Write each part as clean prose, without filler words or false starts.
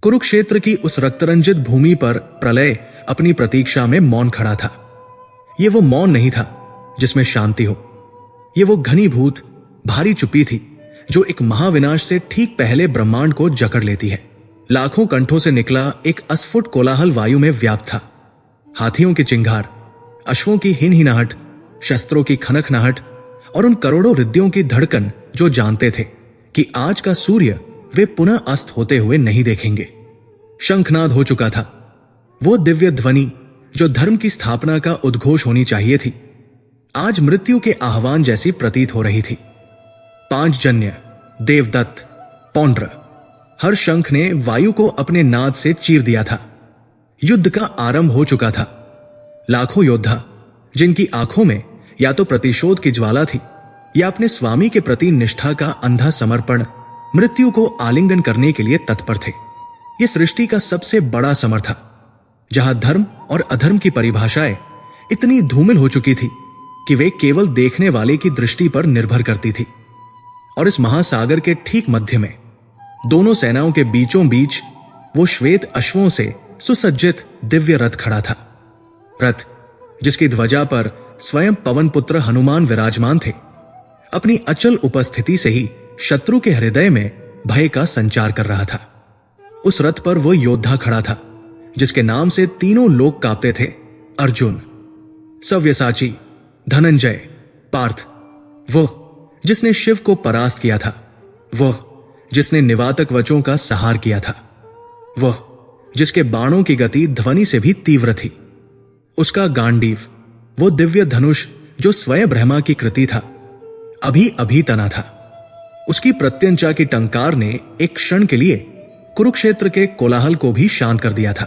कुरुक्षेत्र की उस रक्तरंजित भूमि पर प्रलय अपनी प्रतीक्षा में मौन खड़ा था। ये वो मौन नहीं था जिसमें शांति हो, ये वो घनीभूत भारी चुप्पी थी जो एक महाविनाश से ठीक पहले ब्रह्मांड को जकड़ लेती है। लाखों कंठों से निकला एक अस्फुट कोलाहल वायु में व्याप्त था। हाथियों की चिंगार, अश्वों की हिनहिनाहट, शस्त्रों की खनखनाहट और उन करोड़ों हृदयों की धड़कन जो जानते थे कि आज का सूर्य वे पुनः अस्त होते हुए नहीं देखेंगे। शंखनाद हो चुका था। वो दिव्य ध्वनि जो धर्म की स्थापना का उद्घोष होनी चाहिए थी, आज मृत्यु के आह्वान जैसी प्रतीत हो रही थी। पांचजन्य, देवदत्त, पौंड्र, हर शंख ने वायु को अपने नाद से चीर दिया था। युद्ध का आरंभ हो चुका था। लाखों योद्धा, जिनकी आंखों में या तो प्रतिशोध की ज्वाला थी या अपने स्वामी के प्रति निष्ठा का अंधा समर्पण, मृत्यु को आलिंगन करने के लिए तत्पर थे। यह सृष्टि का सबसे बड़ा समर था, जहां धर्म और अधर्म की परिभाषाएं इतनी धूमिल हो चुकी थी कि वे केवल देखने वाले की दृष्टि पर निर्भर करती थी। और इस महासागर के ठीक मध्य में दोनों सेनाओं के बीचों बीच वो श्वेत अश्वों से सुसज्जित दिव्य रथ खड़ा था। रथ जिसकी ध्वजा पर स्वयं पवन पुत्र हनुमान विराजमान थे, अपनी अचल उपस्थिति से ही शत्रु के हृदय में भय का संचार कर रहा था। उस रथ पर वो योद्धा खड़ा था जिसके नाम से तीनों लोग कांपते थे। अर्जुन, सव्यसाची, धनंजय, पार्थ, वो जिसने शिव को परास्त किया था, वो जिसने निवातक वचों का सहार किया था, वह जिसके बाणों की गति ध्वनि से भी तीव्र थी। उसका गांडीव, वो दिव्य धनुष जो स्वयं ब्रह्मा की कृति था, अभी अभी तना था। उसकी प्रत्यंचा की टंकार ने एक क्षण के लिए कुरुक्षेत्र के कोलाहल को भी शांत कर दिया था।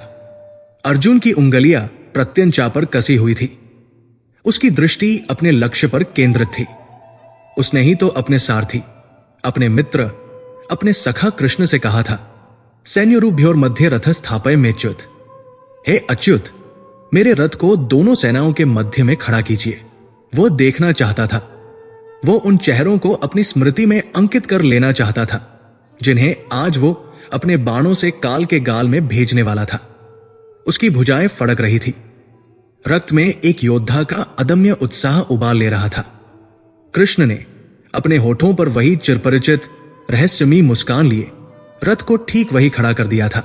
अर्जुन की उंगलियां प्रत्यंचा पर कसी हुई थी। उसकी दृष्टि अपने लक्ष्य पर केंद्रित थी। उसने ही तो अपने सारथी, अपने मित्र, अपने सखा कृष्ण से कहा था, सैन्यरूभ्योर मध्य रथ स्थापय मेच्युत। हे अच्युत, मेरे रथ को दोनों सेनाओं के मध्य में खड़ा कीजिए। वो देखना चाहता था, वो उन चेहरों को अपनी स्मृति में अंकित कर लेना चाहता था जिन्हें आज वो अपने बाणों से काल के गाल में भेजने वाला था। उसकी भुजाएं फड़क रही थी। रक्त में एक योद्धा का अदम्य उत्साह उबाल ले रहा था। कृष्ण ने अपने होठों पर वही चिरपरिचित रहस्यमयी मुस्कान लिए रथ को ठीक वही खड़ा कर दिया था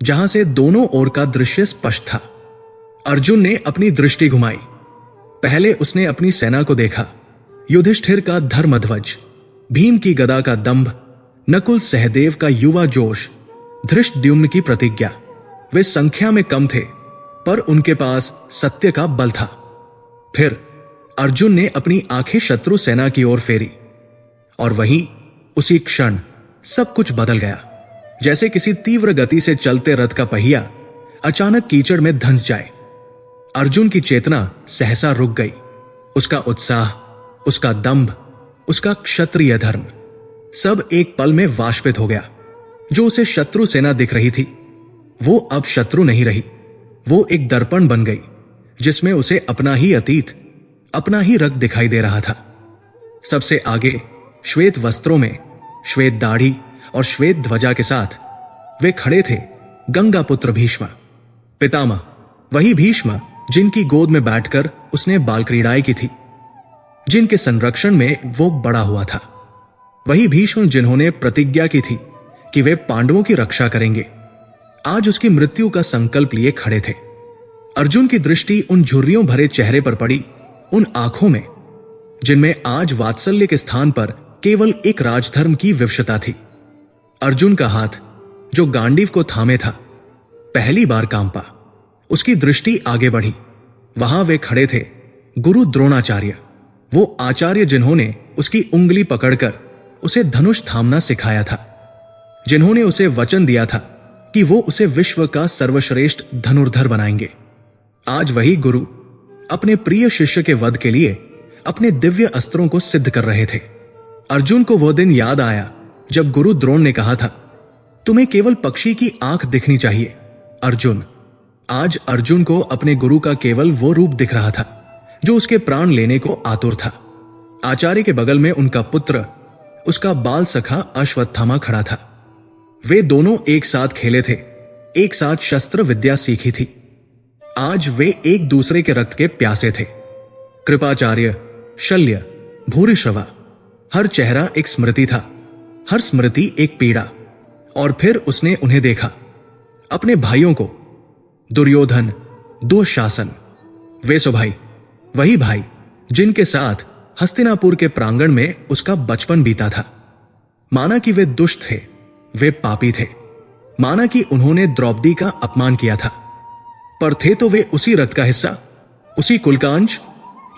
जहां से दोनों ओर का दृश्य स्पष्ट था। अर्जुन ने अपनी दृष्टि घुमाई। पहले उसने अपनी सेना को देखा। युधिष्ठिर का धर्मध्वज, भीम की गदा का दंभ, नकुल सहदेव का युवा जोश, धृष्टद्युम्न की प्रतिज्ञा। वे संख्या में कम थे पर उनके पास सत्य का बल था। फिर अर्जुन ने अपनी आंखें शत्रु सेना की ओर फेरी और वहीं उसी क्षण सब कुछ बदल गया। जैसे किसी तीव्र गति से चलते रथ का पहिया अचानक कीचड़ में धंस जाए। अर्जुन की चेतना सहसा रुक गई। उसका उत्साह, उसका दंभ, उसका क्षत्रिय धर्म सब एक पल में वाष्पित हो गया। जो उसे शत्रु सेना दिख रही थी वो अब शत्रु नहीं रही। वो एक दर्पण बन गई जिसमें उसे अपना ही अतीत, अपना ही रक्त दिखाई दे रहा था। सबसे आगे श्वेत वस्त्रों में, श्वेत दाढ़ी और श्वेत ध्वजा के साथ वे खड़े थे गंगा पुत्र भीष्म, पितामह, वही भीष्म जिनकी गोद में बैठकर उसने बाल क्रीड़ाएं की थी, जिनके संरक्षण में वो बड़ा हुआ था। वही भीष्म जिन्होंने प्रतिज्ञा की थी कि वे पांडवों की रक्षा करेंगे, आज उसकी मृत्यु का संकल्प लिए खड़े थे। अर्जुन की दृष्टि उन झुर्रियों भरे चेहरे पर पड़ी, उन आंखों में जिनमें आज वात्सल्य के स्थान पर केवल एक राजधर्म की विवशता थी। अर्जुन का हाथ जो गांडीव को थामे था पहली बार कांपा। उसकी दृष्टि आगे बढ़ी। वहां वे खड़े थे गुरु द्रोणाचार्य, वो आचार्य जिन्होंने उसकी उंगली पकड़कर उसे धनुष थामना सिखाया था, जिन्होंने उसे वचन दिया था कि वो उसे विश्व का सर्वश्रेष्ठ धनुर्धर बनाएंगे। आज वही गुरु अपने प्रिय शिष्य के वध के लिए अपने दिव्य अस्त्रों को सिद्ध कर रहे थे। अर्जुन को वह दिन याद आया जब गुरु द्रोण ने कहा था, तुम्हें केवल पक्षी की आंख दिखनी चाहिए। अर्जुन, आज अर्जुन को अपने गुरु का केवल वो रूप दिख रहा था जो उसके प्राण लेने को आतुर था। आचार्य के बगल में उनका पुत्र, उसका बाल सखा अश्वत्थामा खड़ा था। वे दोनों एक साथ खेले थे, एक साथ शस्त्र विद्या सीखी थी। आज वे एक दूसरे के रक्त के प्यासे थे। कृपाचार्य, शल्य, भूरिश्रवा, हर चेहरा एक स्मृति था, हर स्मृति एक पीड़ा। और फिर उसने उन्हें देखा, अपने भाइयों को, दुर्योधन, दुःशासन, वे सो भाई, वही भाई जिनके साथ हस्तिनापुर के प्रांगण में उसका बचपन बीता था। माना कि वे दुष्ट थे, वे पापी थे, माना कि उन्होंने द्रौपदी का अपमान किया था, पर थे तो वे उसी रथ का हिस्सा, उसी कुल का अंश।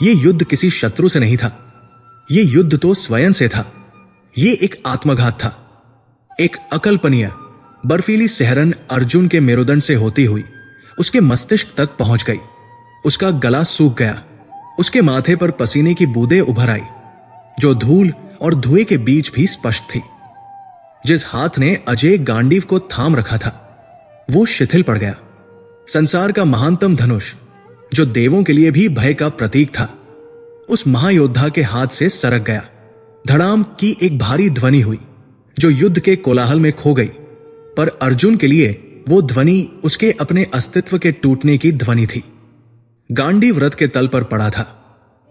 ये युद्ध किसी शत्रु से नहीं था, ये युद्ध तो स्वयं से था। ये एक आत्मघात था। एक अकल्पनीय बर्फीली सहरन अर्जुन के मेरुदंड से होती हुई उसके मस्तिष्क तक पहुंच गई। उसका गला सूख गया, उसके माथे पर पसीने की बूंदें उभर आई, जो धूल और धुएं के बीच भी स्पष्ट थी। जिस हाथ ने अजय गांडीव को थाम रखा था, वो शिथिल पड़ गया। संसार का महानतम धनुष, जो देवों के लिए भी भय का प्रतीक था, उस महायोद्धा के हाथ से सरक गया। धड़ाम की एक भारी ध्वनि हुई, जो युद्ध के कोलाहल में खो गई, पर अर्जुन के लिए वो ध्वनि उसके अपने अस्तित्व के टूटने की ध्वनि थी। गांडीव रथ के तल पर पड़ा था,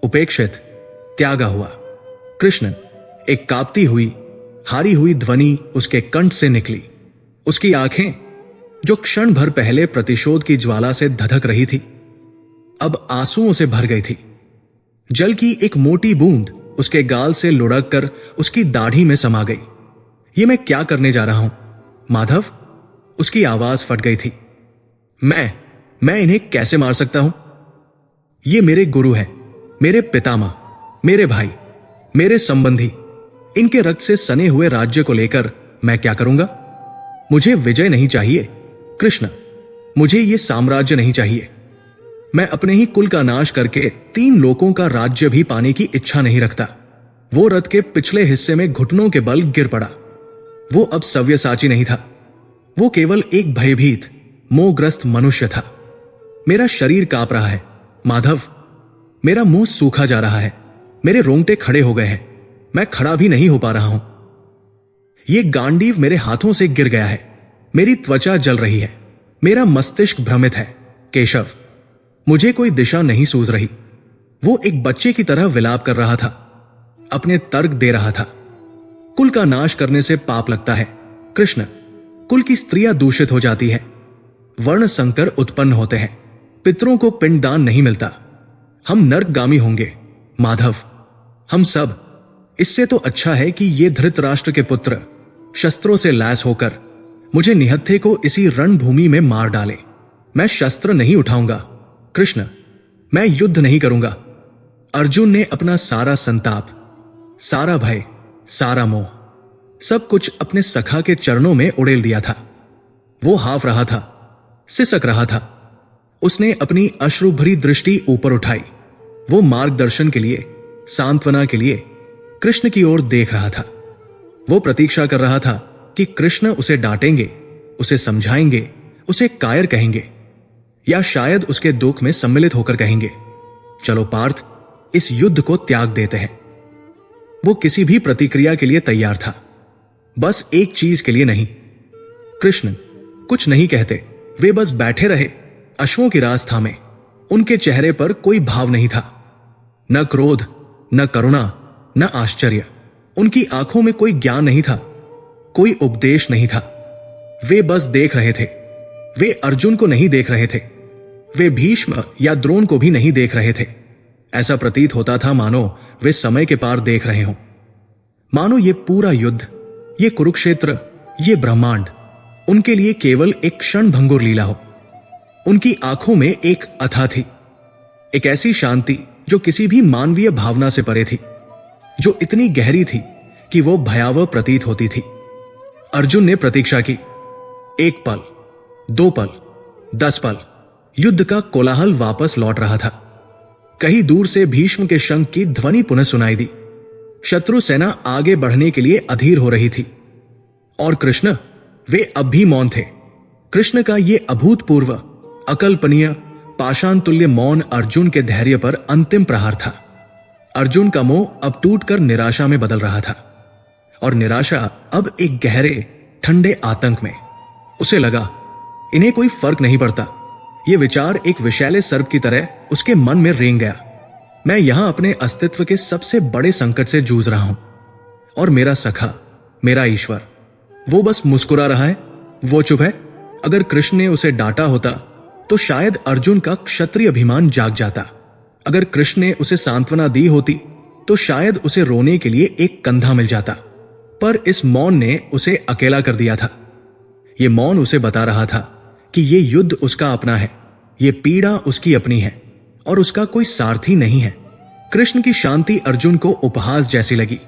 उपेक्षित, त्यागा हुआ। कृष्ण, एक कांपती हुई, हारी हुई ध्वनि उसके कंठ से निकली। उसकी आंखें, जो क्षण भर पहले प्रतिशोध की ज्वाला से धधक रही थी, अब आंसुओं से भर गई थी। जल की एक मोटी बूंद उसके गाल से लुढ़क कर उसकी दाढ़ी में समा गई। ये मैं क्या करने जा रहा हूं माधव? उसकी आवाज फट गई थी। मैं इन्हें कैसे मार सकता हूं? ये मेरे गुरु हैं, मेरे पितामह, मेरे भाई, मेरे संबंधी। इनके रक्त से सने हुए राज्य को लेकर मैं क्या करूंगा? मुझे विजय नहीं चाहिए कृष्ण, मुझे ये साम्राज्य नहीं चाहिए। मैं अपने ही कुल का नाश करके 3 लोकों का राज्य भी पाने की इच्छा नहीं रखता। वो रथ के पिछले हिस्से में घुटनों के बल गिर पड़ा। वो अब सव्यसाची नहीं था, वो केवल एक भयभीत, मोहग्रस्त मनुष्य था। मेरा शरीर कांप रहा है माधव, मेरा मुंह सूखा जा रहा है, मेरे रोंगटे खड़े हो गए हैं, मैं खड़ा भी नहीं हो पा रहा हूं। ये गांडीव मेरे हाथों से गिर गया है, मेरी त्वचा जल रही है, मेरा मस्तिष्क भ्रमित है। केशव, मुझे कोई दिशा नहीं सूझ रही। वो एक बच्चे की तरह विलाप कर रहा था, अपने तर्क दे रहा था। कुल का नाश करने से पाप लगता है कृष्ण, कुल की स्त्रियां दूषित हो जाती है, वर्ण संकर उत्पन्न होते हैं, पितरों को पिंडदान नहीं मिलता, हम नरकगामी होंगे माधव, हम सब। इससे तो अच्छा है कि ये धृतराष्ट्र के पुत्र शस्त्रों से लैस होकर मुझे निहत्थे को इसी रणभूमि में मार डाले। मैं शस्त्र नहीं उठाऊंगा कृष्ण, मैं युद्ध नहीं करूंगा। अर्जुन ने अपना सारा संताप, सारा भय, सारा मोह, सब कुछ अपने सखा के चरणों में उड़ेल दिया था। वो हाफ रहा था, सिसक रहा था। उसने अपनी अश्रुभरी दृष्टि ऊपर उठाई। वो मार्गदर्शन के लिए, सांत्वना के लिए कृष्ण की ओर देख रहा था। वो प्रतीक्षा कर रहा था कि कृष्ण उसे डांटेंगे, उसे समझाएंगे, उसे कायर कहेंगे, या शायद उसके दुख में सम्मिलित होकर कहेंगे, चलो पार्थ, इस युद्ध को त्याग देते हैं। वो किसी भी प्रतिक्रिया के लिए तैयार था, बस एक चीज के लिए नहीं। कृष्ण कुछ नहीं कहते, वे बस बैठे रहे, अश्वों की रास थामे। उनके चेहरे पर कोई भाव नहीं था, न क्रोध, न करुणा, न आश्चर्य। उनकी आंखों में कोई ज्ञान नहीं था, कोई उपदेश नहीं था। वे बस देख रहे थे। वे अर्जुन को नहीं देख रहे थे, वे भीष्म या द्रोण को भी नहीं देख रहे थे। ऐसा प्रतीत होता था मानो वे समय के पार देख रहे हों, मानो ये पूरा युद्ध, ये कुरुक्षेत्र, ये ब्रह्मांड उनके लिए केवल एक क्षण भंगुर लीला हो। उनकी आंखों में एक अथा थी, एक ऐसी शांति जो किसी भी मानवीय भावना से परे थी, जो इतनी गहरी थी कि वो भयावह प्रतीत होती थी। अर्जुन ने प्रतीक्षा की। 1 पल, 2 पल, 10 पल, युद्ध का कोलाहल वापस लौट रहा था। कहीं दूर से भीष्म के शंख की ध्वनि पुनः सुनाई दी। शत्रु सेना आगे बढ़ने के लिए अधीर हो रही थी। और कृष्ण, वे अब भी मौन थे। कृष्ण का ये अभूतपूर्व, अकल्पनीय, पाषाण तुल्य मौन अर्जुन के धैर्य पर अंतिम प्रहार था। अर्जुन का मोह अब टूटकर निराशा में बदल रहा था, और निराशा अब एक गहरे, ठंडे आतंक में। उसे लगा इन्हें कोई फर्क नहीं पड़ता। ये विचार एक विषैले सर्प की तरह उसके मन में रेंग गया। मैं यहां अपने अस्तित्व के सबसे बड़े संकट से जूझ रहा हूं और मेरा सखा, मेरा ईश्वर, वो बस मुस्कुरा रहा है, वो चुप है। अगर कृष्ण ने उसे डांटा होता तो शायद अर्जुन का क्षत्रिय अभिमान जाग जाता। अगर कृष्ण ने उसे सांत्वना दी होती तो शायद उसे रोने के लिए एक कंधा मिल जाता। पर इस मौन ने उसे अकेला कर दिया था। यह मौन उसे बता रहा था कि यह युद्ध उसका अपना है, यह पीड़ा उसकी अपनी है और उसका कोई सारथी नहीं है। कृष्ण की शांति अर्जुन को उपहास जैसी लगी।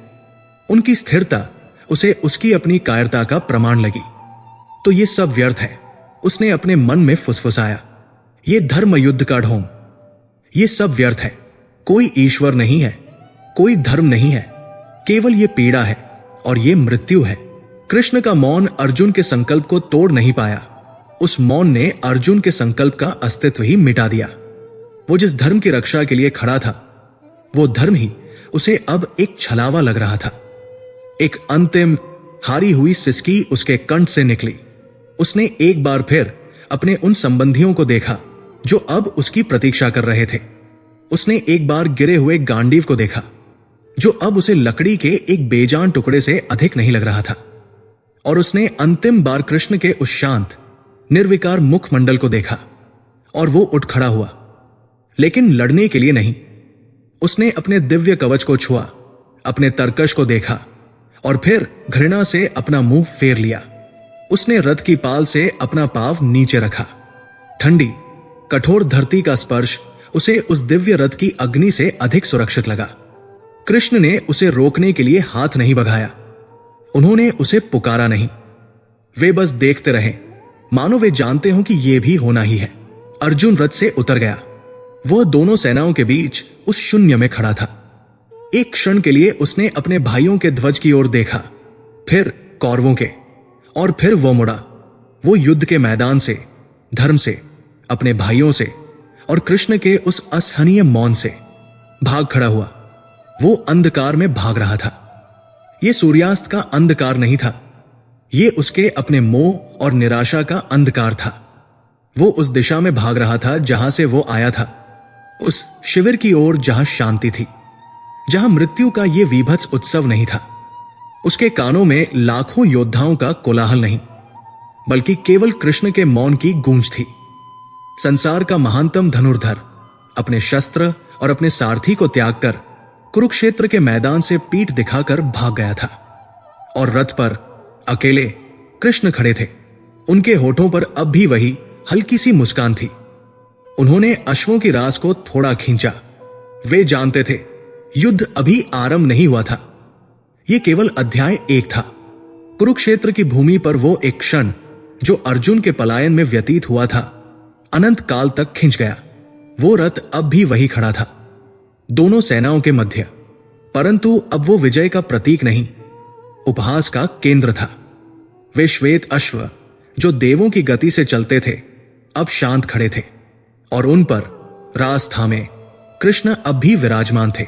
उनकी स्थिरता उसे उसकी अपनी कायरता का प्रमाण लगी। तो ये सब व्यर्थ है, उसने अपने मन में फुसफुसाया। ये धर्म युद्ध का ढोंग, ये सब व्यर्थ है। कोई ईश्वर नहीं है, कोई धर्म नहीं है, केवल ये पीड़ा है और ये मृत्यु है। कृष्ण का मौन अर्जुन के संकल्प को तोड़ नहीं पाया। उस मौन ने अर्जुन के संकल्प का अस्तित्व ही मिटा दिया। वो जिस धर्म की रक्षा के लिए खड़ा था, वो धर्म ही उसे अब एक छलावा लग रहा था। एक अंतिम हारी हुई सिसकी उसके कंठ से निकली। उसने एक बार फिर अपने उन संबंधियों को देखा जो अब उसकी प्रतीक्षा कर रहे थे। उसने एक बार गिरे हुए गांडीव को देखा जो अब उसे लकड़ी के एक बेजान टुकड़े से अधिक नहीं लग रहा था। और उसने अंतिम बार कृष्ण के उस शांत निर्विकार मुखमंडल को देखा और वो उठ खड़ा हुआ, लेकिन लड़ने के लिए नहीं। उसने अपने दिव्य कवच को छुआ, अपने तरकश को देखा और फिर घृणा से अपना मुंह फेर लिया। उसने रथ की पाल से अपना पांव नीचे रखा। ठंडी कठोर धरती का स्पर्श उसे उस दिव्य रथ की अग्नि से अधिक सुरक्षित लगा। कृष्ण ने उसे रोकने के लिए हाथ नहीं बढ़ाया, उन्होंने उसे पुकारा नहीं। वे बस देखते रहे, मानो वे जानते हों कि यह भी होना ही है। अर्जुन रथ से उतर गया। वह दोनों सेनाओं के बीच उस शून्य में खड़ा था। एक क्षण के लिए उसने अपने भाइयों के ध्वज की ओर देखा, फिर कौरवों के, और फिर वो मुड़ा। वो युद्ध के मैदान से, धर्म से, अपने भाइयों से और कृष्ण के उस असहनीय मौन से भाग खड़ा हुआ। वो अंधकार में भाग रहा था। ये सूर्यास्त का अंधकार नहीं था, ये उसके अपने मोह और निराशा का अंधकार था। वो उस दिशा में भाग रहा था जहां से वो आया था, उस शिविर की ओर जहां शांति थी, जहां मृत्यु का ये वीभत्स उत्सव नहीं था। उसके कानों में लाखों योद्धाओं का कोलाहल नहीं, बल्कि केवल कृष्ण के मौन की गूंज थी। संसार का महानतम धनुर्धर अपने शस्त्र और अपने सारथी को त्याग कर कुरुक्षेत्र के मैदान से पीठ दिखाकर भाग गया था। और रथ पर अकेले कृष्ण खड़े थे। उनके होठों पर अब भी वही हल्की सी मुस्कान थी। उन्होंने अश्वों की रास को थोड़ा खींचा। वे जानते थे युद्ध अभी आरंभ नहीं हुआ था, यह केवल अध्याय 1 था। कुरुक्षेत्र की भूमि पर वो एक क्षण जो अर्जुन के पलायन में व्यतीत हुआ था, अनंत काल तक खिंच गया। वो रथ अब भी वही खड़ा था, दोनों सेनाओं के मध्य, परंतु अब वो विजय का प्रतीक नहीं, उपहास का केंद्र था। वे श्वेत अश्व जो देवों की गति से चलते थे, अब शांत खड़े थे और उन पर रास थामे कृष्ण अब भी विराजमान थे।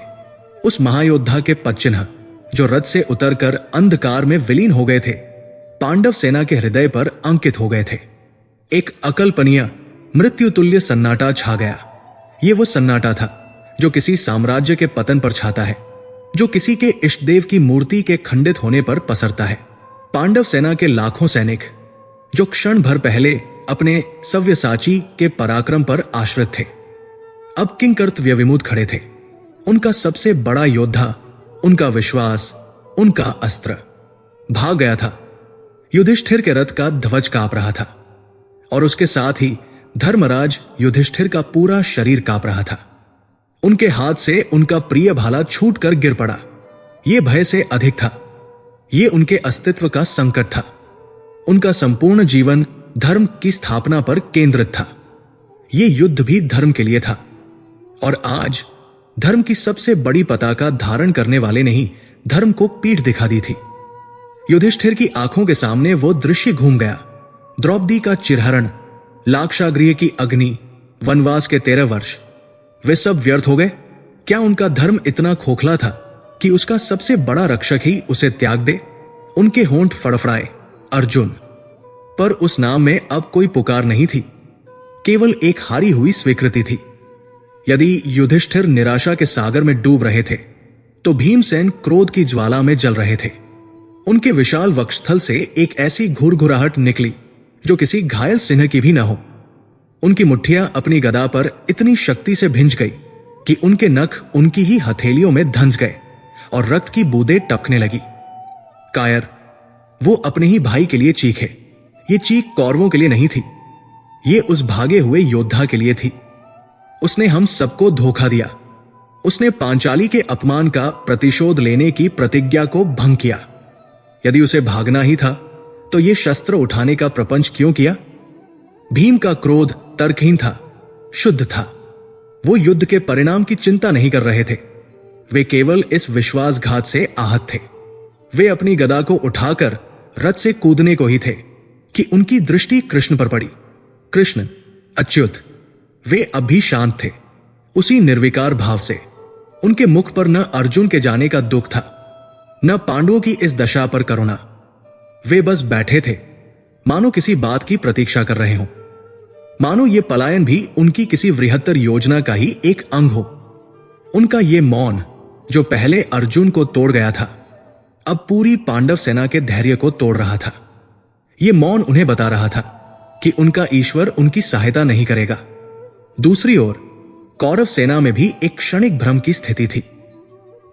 उस महायोद्धा के पदचिन्ह जो रथ से उतरकर अंधकार में विलीन हो गए थे, पांडव सेना के हृदय पर अंकित हो गए थे। एक अकल्पनीय मृत्यु तुल्य सन्नाटा छा गया। यह वो सन्नाटा था जो किसी साम्राज्य के पतन पर छाता है, जो किसी के इष्टदेव की मूर्ति के खंडित होने पर पसरता है। पांडव सेना के लाखों सैनिक जो क्षण भर पहले अपने सव्यसाची के पराक्रम पर आश्रित थे, अब किंकर्तव्य विमुख खड़े थे। उनका सबसे बड़ा योद्धा, उनका विश्वास, उनका अस्त्र भाग गया था। युधिष्ठिर के रथ का ध्वज कांप रहा था और उसके साथ ही धर्मराज युधिष्ठिर का पूरा शरीर कांप रहा था। उनके हाथ से उनका प्रिय भाला छूट कर गिर पड़ा। यह भय से अधिक था, यह उनके अस्तित्व का संकट था। उनका संपूर्ण जीवन धर्म की स्थापना पर केंद्रित था। यह युद्ध भी धर्म के लिए था और आज धर्म की सबसे बड़ी पताका धारण करने वाले ने ही धर्म को पीठ दिखा दी थी। युधिष्ठिर की आंखों के सामने वो दृश्य घूम गया। द्रौपदी का चिरहरण, लाक्षागृह की अग्नि, वनवास के 13 वर्ष, वे सब व्यर्थ हो गए। क्या उनका धर्म इतना खोखला था कि उसका सबसे बड़ा रक्षक ही उसे त्याग दे? उनके होंठ फड़फड़ाए, अर्जुन। पर उस नाम में अब कोई पुकार नहीं थी, केवल एक हारी हुई स्वीकृति थी। यदि युधिष्ठिर निराशा के सागर में डूब रहे थे, तो भीमसेन क्रोध की ज्वाला में जल रहे थे। उनके विशाल वक्षस्थल से एक ऐसी घुरघुराहट निकली जो किसी घायल सिंह की भी न हो। उनकी मुट्ठियां अपनी गदा पर इतनी शक्ति से भिंज गई कि उनके नख उनकी ही हथेलियों में धंस गए और रक्त की बूंदें टपकने लगी। कायर, वो अपने ही भाई के लिए चीखे। ये चीख कौरवों के लिए नहीं थी, ये उस भागे हुए योद्धा के लिए थी। उसने हम सबको धोखा दिया। उसने पांचाली के अपमान का प्रतिशोध लेने की प्रतिज्ञा को भंग किया। यदि उसे भागना ही था तो ये शस्त्र उठाने का प्रपंच क्यों किया? भीम का क्रोध तर्कहीन था, शुद्ध था। वो युद्ध के परिणाम की चिंता नहीं कर रहे थे, वे केवल इस विश्वासघात से आहत थे। वे अपनी गदा को उठाकर रथ से कूदने को ही थे कि उनकी दृष्टि कृष्ण पर पड़ी। कृष्ण, अच्युत, वे अब भी शांत थे, उसी निर्विकार भाव से। उनके मुख पर न अर्जुन के जाने का दुख था, न पांडवों की इस दशा पर करुणा। वे बस बैठे थे, मानो किसी बात की प्रतीक्षा कर रहे हों, मानो ये पलायन भी उनकी किसी वृहत्तर योजना का ही एक अंग हो। उनका ये मौन, जो पहले अर्जुन को तोड़ गया था, अब पूरी पांडव सेना के धैर्य को तोड़ रहा था। ये मौन उन्हें बता रहा था कि उनका ईश्वर उनकी सहायता नहीं करेगा। दूसरी ओर कौरव सेना में भी एक क्षणिक भ्रम की स्थिति थी।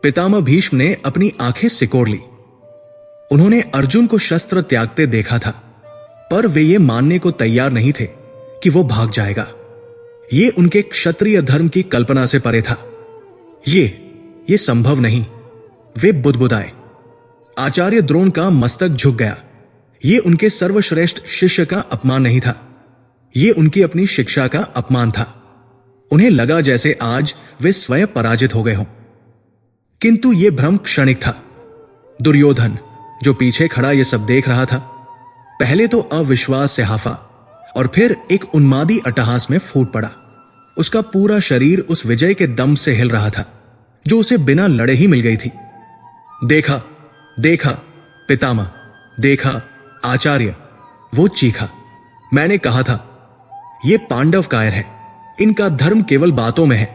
पितामह भीष्म ने अपनी आंखें सिकोड़ ली। उन्होंने अर्जुन को शस्त्र त्यागते देखा था, पर वे ये मानने को तैयार नहीं थे कि वो भाग जाएगा। ये उनके क्षत्रिय धर्म की कल्पना से परे था। ये संभव नहीं। वे बुदबुदाए। आचार्य द्रोण का मस्तक झुक गया। ये उनके सर्वश्रेष्ठ शिष्य का अपमान नहीं था, ये उनकी अपनी शिक्षा का अपमान था। उन्हें लगा जैसे आज वे स्वयं पराजित हो गए हों। किंतु यह भ्रम क्षणिक था। दुर्योधन, जो पीछे खड़ा यह सब देख रहा था, पहले तो अविश्वास से हाफा और फिर एक उन्मादी अट्टहास में फूट पड़ा। उसका पूरा शरीर उस विजय के दम से हिल रहा था जो उसे बिना लड़े ही मिल गई थी। देखा, देखा पितामह, देखा आचार्य, वो चीखा। मैंने कहा था, ये पांडव कायर है, इनका धर्म केवल बातों में है।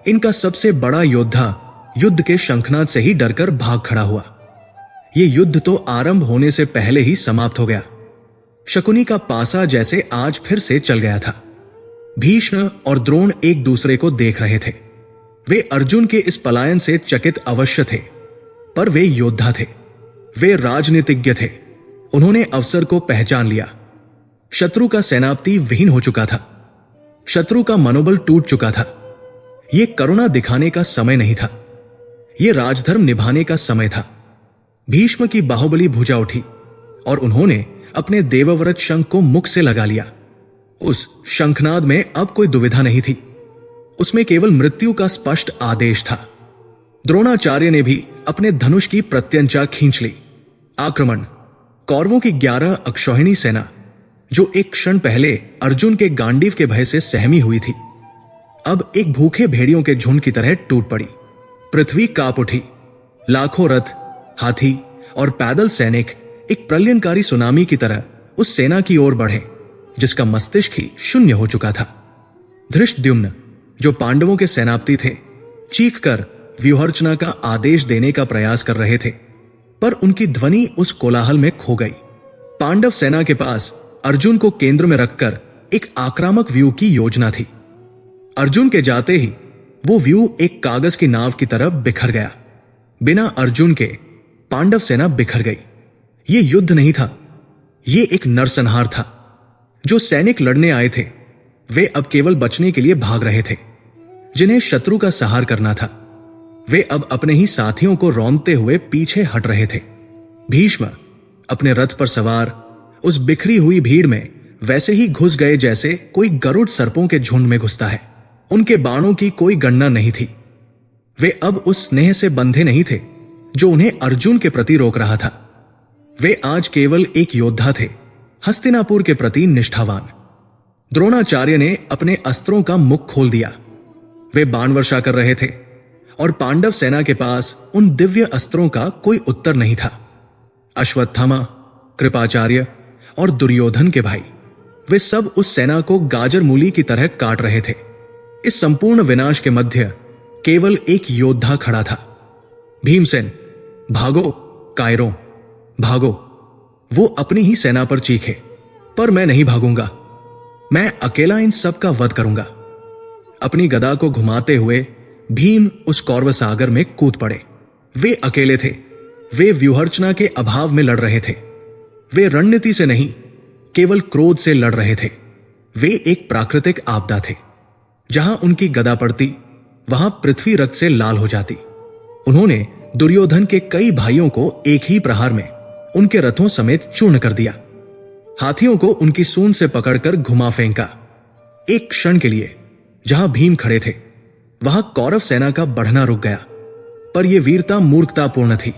इनका सबसे बड़ा योद्धा युद्ध के शंखनाद से ही डरकर भाग खड़ा हुआ। ये युद्ध तो आरंभ होने से पहले ही समाप्त हो गया। शकुनी का पासा जैसे आज फिर से चल गया था। भीष्म और द्रोण एक दूसरे को देख रहे थे। वे अर्जुन के इस पलायन से चकित अवश्य थे, पर वे योद्धा थे, वे राजनीतिज्ञ थे। उन्होंने अवसर को पहचान लिया। शत्रु का सेनापति विहीन हो चुका था, शत्रु का मनोबल टूट चुका था। यह करुणा दिखाने का समय नहीं था, यह राजधर्म निभाने का समय था। भीष्म की बाहुबली भुजा उठी और उन्होंने अपने देवव्रत शंख को मुख से लगा लिया। उस शंखनाद में अब कोई दुविधा नहीं थी, उसमें केवल मृत्यु का स्पष्ट आदेश था। द्रोणाचार्य ने भी अपने धनुष की प्रत्यंचा खींच ली। आक्रमण। कौरवों की 11 अक्षौहिणी सेना, जो एक क्षण पहले अर्जुन के गांडीव के भय से सहमी हुई थी, अब एक भूखे भेड़ियों के झुंड की तरह टूट पड़ी। पृथ्वी कांप उठी। लाखों रथ, हाथी और पैदल सैनिक एक प्रलयनकारी सुनामी की तरह उस सेना की ओर बढ़े जिसका मस्तिष्क ही शून्य हो चुका था। धृष्टद्युम्न, जो पांडवों के सेनापति थे, चीखकर व्यूहर्चना का आदेश देने का प्रयास कर रहे थे, पर उनकी ध्वनि उस कोलाहल में खो गई। पांडव सेना के पास अर्जुन को केंद्र में रखकर एक आक्रामक व्यू की योजना थी। अर्जुन के जाते ही वो व्यू एक कागज की नाव की तरह बिखर गया। बिना अर्जुन के पांडव सेना बिखर गई। ये युद्ध नहीं था, ये एक नरसंहार था। जो सैनिक लड़ने आए थे, वे अब केवल बचने के लिए भाग रहे थे। जिन्हें शत्रु का सहार करना था, वे अब अपने ही साथियों को रौंदते हुए पीछे हट रहे थे। भीष्म अपने रथ पर सवार उस बिखरी हुई भीड़ में वैसे ही घुस गए जैसे कोई गरुड़ सर्पों के झुंड में घुसता है। उनके बाणों की कोई गणना नहीं थी। वे अब उस स्नेह से बंधे नहीं थे जो उन्हें अर्जुन के प्रति रोक रहा था। वे आज केवल एक योद्धा थे, हस्तिनापुर के प्रति निष्ठावान। द्रोणाचार्य ने अपने अस्त्रों का मुख खोल दिया। वे बाण वर्षा कर रहे थे और पांडव सेना के पास उन दिव्य अस्त्रों का कोई उत्तर नहीं था। अश्वत्थामा, कृपाचार्य और दुर्योधन के भाई, वे सब उस सेना को गाजर मूली की तरह काट रहे थे। इस संपूर्ण विनाश के मध्य केवल एक योद्धा खड़ा था। भीमसेन, भागो कायरों, भागो। वो अपनी ही सेना पर चीखे, पर मैं नहीं भागूंगा, मैं अकेला इन सब का वध करूंगा। अपनी गदा को घुमाते हुए भीम उस कौरव सागर में कूद पड़े। वे अकेले थे, वे व्यूहरचना के अभाव में लड़ रहे थे। वे रणनीति से नहीं, केवल क्रोध से लड़ रहे थे। वे एक प्राकृतिक आपदा थे। जहां उनकी गदा पड़ती, वहां पृथ्वी रक्त से लाल हो जाती। उन्होंने दुर्योधन के कई भाइयों को एक ही प्रहार में उनके रथों समेत चूर्ण कर दिया। हाथियों को उनकी सूंड से पकड़कर घुमा फेंका। एक क्षण के लिए जहां भीम खड़े थे, वहां कौरव सेना का बढ़ना रुक गया। पर यह वीरता मूर्खतापूर्ण थी।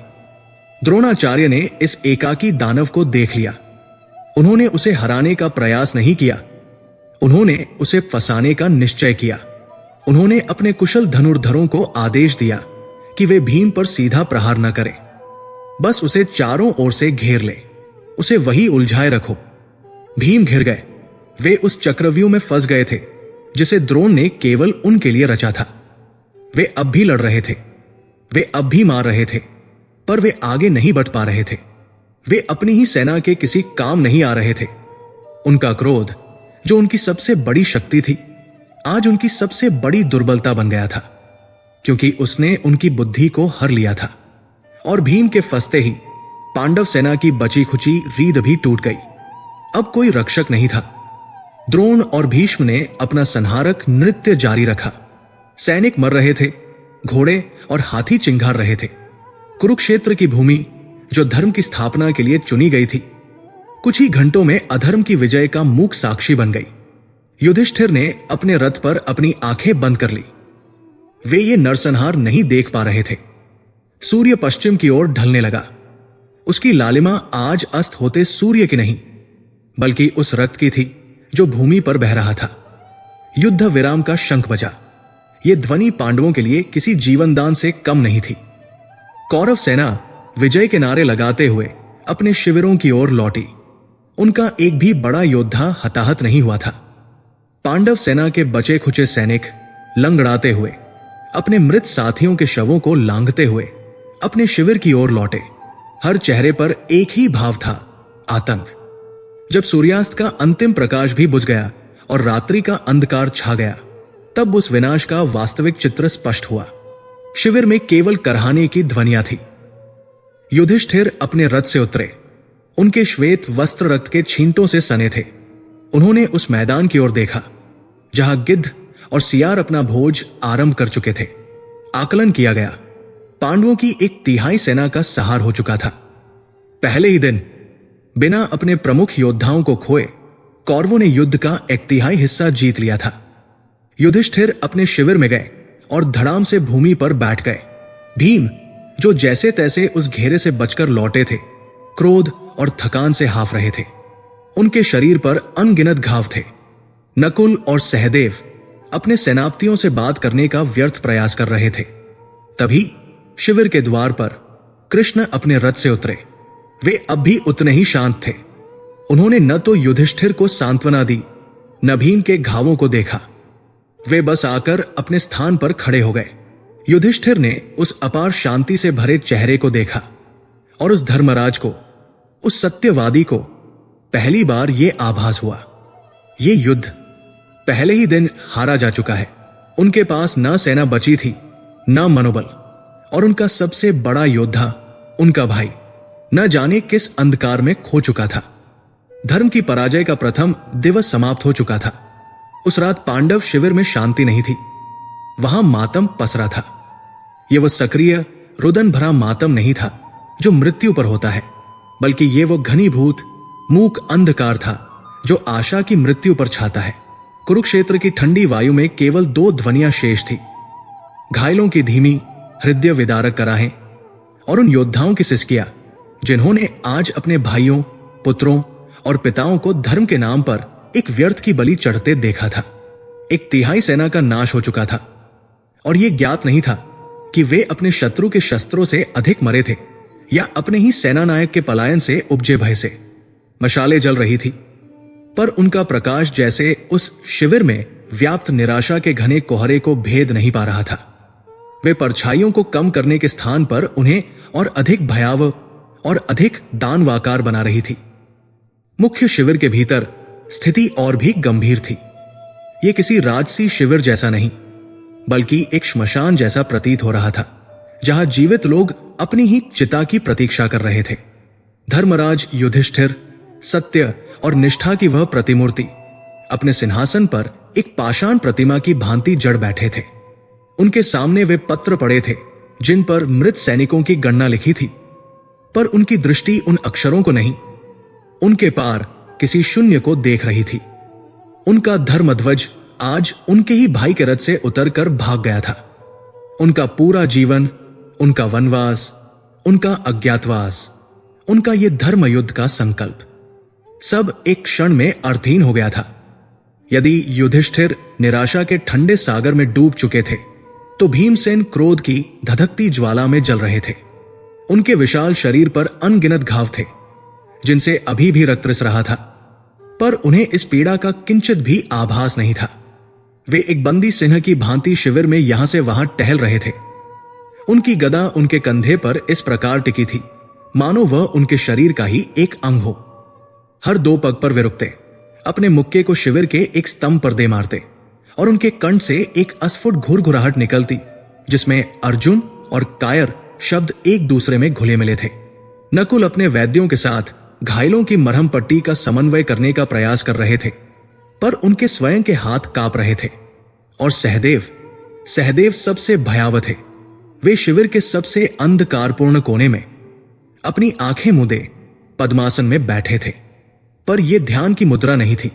द्रोणाचार्य ने इस एकाकी दानव को देख लिया। उन्होंने उसे हराने का प्रयास नहीं किया, उन्होंने उसे फंसाने का निश्चय किया। उन्होंने अपने कुशल धनुर्धरों को आदेश दिया कि वे भीम पर सीधा प्रहार न करें, बस उसे चारों ओर से घेर ले, उसे वही उलझाए रखो। भीम घिर गए। वे उस चक्रव्यूह में फंस गए थे जिसे द्रोण ने केवल उनके लिए रचा था। वे अब भी लड़ रहे थे, वे अब भी मार रहे थे, पर वे आगे नहीं बढ़ पा रहे थे। वे अपनी ही सेना के किसी काम नहीं आ रहे थे। उनका क्रोध, जो उनकी सबसे बड़ी शक्ति थी, आज उनकी सबसे बड़ी दुर्बलता बन गया था, क्योंकि उसने उनकी बुद्धि को हर लिया था। और भीम के फंसते ही पांडव सेना की बची खुची रीद भी टूट गई। अब कोई रक्षक नहीं था। द्रोण और भीष्म ने अपना संहारक नृत्य जारी रखा। सैनिक मर रहे थे, घोड़े और हाथी चिंघार रहे थे। कुरुक्षेत्र की भूमि, जो धर्म की स्थापना के लिए चुनी गई थी, कुछ ही घंटों में अधर्म की विजय का मूक साक्षी बन गई। युधिष्ठिर ने अपने रथ पर अपनी आंखें बंद कर ली। वे ये नरसंहार नहीं देख पा रहे थे। सूर्य पश्चिम की ओर ढलने लगा। उसकी लालिमा आज अस्त होते सूर्य की नहीं, बल्कि उस रक्त की थी जो भूमि पर बह रहा था। युद्ध विराम का शंख बजा। यह ध्वनि पांडवों के लिए किसी जीवनदान से कम नहीं थी। कौरव सेना विजय के नारे लगाते हुए अपने शिविरों की ओर लौटी। उनका एक भी बड़ा योद्धा हताहत नहीं हुआ था। पांडव सेना के बचे खुचे सैनिक लंगड़ाते हुए, अपने मृत साथियों के शवों को लांघते हुए अपने शिविर की ओर लौटे। हर चेहरे पर एक ही भाव था, आतंक। जब सूर्यास्त का अंतिम प्रकाश भी बुझ गया और रात्रि का अंधकार छा गया, तब उस विनाश का वास्तविक चित्र स्पष्ट हुआ। शिविर में केवल करहाने की ध्वनियां थी। युधिष्ठिर अपने रथ से उतरे। उनके श्वेत वस्त्र रक्त के छींटों से सने थे। उन्होंने उस मैदान की ओर देखा जहां गिद्ध और सियार अपना भोज आरंभ कर चुके थे। आकलन किया गया, पांडवों की एक तिहाई सेना का सहार हो चुका था। पहले ही दिन बिना अपने प्रमुख योद्धाओं को खोए कौरवों ने युद्ध का एक तिहाई हिस्सा जीत लिया था। युधिष्ठिर अपने शिविर में गए और धड़ाम से भूमि पर बैठ गए। भीम, जो जैसे तैसे उस घेरे से बचकर लौटे थे, क्रोध और थकान से हाफ रहे थे। उनके शरीर पर अनगिनत घाव थे। नकुल और सहदेव अपने सेनापतियों से बात करने का व्यर्थ प्रयास कर रहे थे। तभी शिविर के द्वार पर कृष्ण अपने रथ से उतरे। वे अब भी उतने ही शांत थे। उन्होंने न तो युधिष्ठिर को सांत्वना दी, न भीम के घावों को देखा। वे बस आकर अपने स्थान पर खड़े हो गए। युधिष्ठिर ने उस अपार शांति से भरे चेहरे को देखा और उस धर्मराज को, उस सत्यवादी को पहली बार यह आभास हुआ, ये युद्ध पहले ही दिन हारा जा चुका है। उनके पास न सेना बची थी, न मनोबल, और उनका सबसे बड़ा योद्धा, उनका भाई, न जाने किस अंधकार में खो चुका था। धर्म की पराजय का प्रथम दिवस समाप्त हो चुका था। उस रात पांडव शिविर में शांति नहीं थी, वहां मातम पसरा था। यह वो सक्रिय रुदन भरा मातम नहीं था जो मृत्यु पर होता है, बल्कि यह वो घनीभूत मूक अंधकार था जो आशा की मृत्यु पर छाता है। कुरुक्षेत्र की ठंडी वायु में केवल दो ध्वनियां शेष थी, घायलों की धीमी हृदय विदारक कराहें और उन योद्धाओं की सिसकियां जिन्होंने आज अपने भाइयों, पुत्रों और पिताओं को धर्म के नाम पर एक व्यर्थ की बलि चढ़ते देखा था। एक तिहाई सेना का नाश हो चुका था और यह ज्ञात नहीं था कि वे अपने शत्रु के शस्त्रों से अधिक मरे थे या अपने ही सेनानायक के पलायन से उपजे भय से। मशालें जल रही थी, पर उनका प्रकाश जैसे उस शिविर में व्याप्त निराशा के घने कोहरे को भेद नहीं पा रहा था। वे परछाइयों को कम करने के स्थान पर उन्हें और अधिक भयावह और अधिक दानवाकार बना रही थी। मुख्य शिविर के भीतर स्थिति और भी गंभीर थी। यह किसी राजसी शिविर जैसा नहीं, बल्कि एक श्मशान जैसा प्रतीत हो रहा था, जहां जीवित लोग अपनी ही चिता की प्रतीक्षा कर रहे थे। धर्मराज युधिष्ठिर सत्य और निष्ठा की वह प्रतिमूर्ति अपने सिंहासन पर एक पाषाण प्रतिमा की भांति जड़ बैठे थे। उनके सामने वे पत्र पड़े थे जिन पर मृत सैनिकों की गणना लिखी थी, पर उनकी दृष्टि उन अक्षरों को नहीं, उनके पार किसी शून्य को देख रही थी। उनका धर्मध्वज आज उनके ही भाई के रथ से उतरकर भाग गया था। उनका पूरा जीवन, उनका वनवास, उनका अज्ञातवास, उनका यह धर्मयुद्ध का संकल्प सब एक क्षण में अर्थहीन हो गया था। यदि युधिष्ठिर निराशा के ठंडे सागर में डूब चुके थे, तो भीमसेन क्रोध की धधकती ज्वाला में जल रहे थे। उनके विशाल शरीर पर अनगिनत घाव थे, जिनसे अभी भी रक्त रिस रहा था, पर उन्हें इस पीड़ा का किंचित भी आभास नहीं था। वे एक बंदी सिंह की भांति शिविर में यहां से वहां टहल रहे थे। उनकी गदा उनके कंधे पर इस प्रकार टिकी थी मानो वह उनके शरीर का ही एक अंग हो। हर 2 पग पर वे रुकते, अपने मुक्के को शिविर के एक स्तंभ पर दे मारते, और उनके कंठ से एक अस्फुट घुरघुराहट निकलती, जिसमें अर्जुन और कायर शब्द एक दूसरे में घुले मिले थे। नकुल अपने वैद्यों के साथ घायलों की मरहम पट्टी का समन्वय करने का प्रयास कर रहे थे, पर उनके स्वयं के हाथ कांप रहे थे। और सहदेव सबसे भयावह थे। वे शिविर के सबसे अंधकारपूर्ण कोने में अपनी आंखें मूंदे पद्मासन में बैठे थे, पर यह ध्यान की मुद्रा नहीं थी।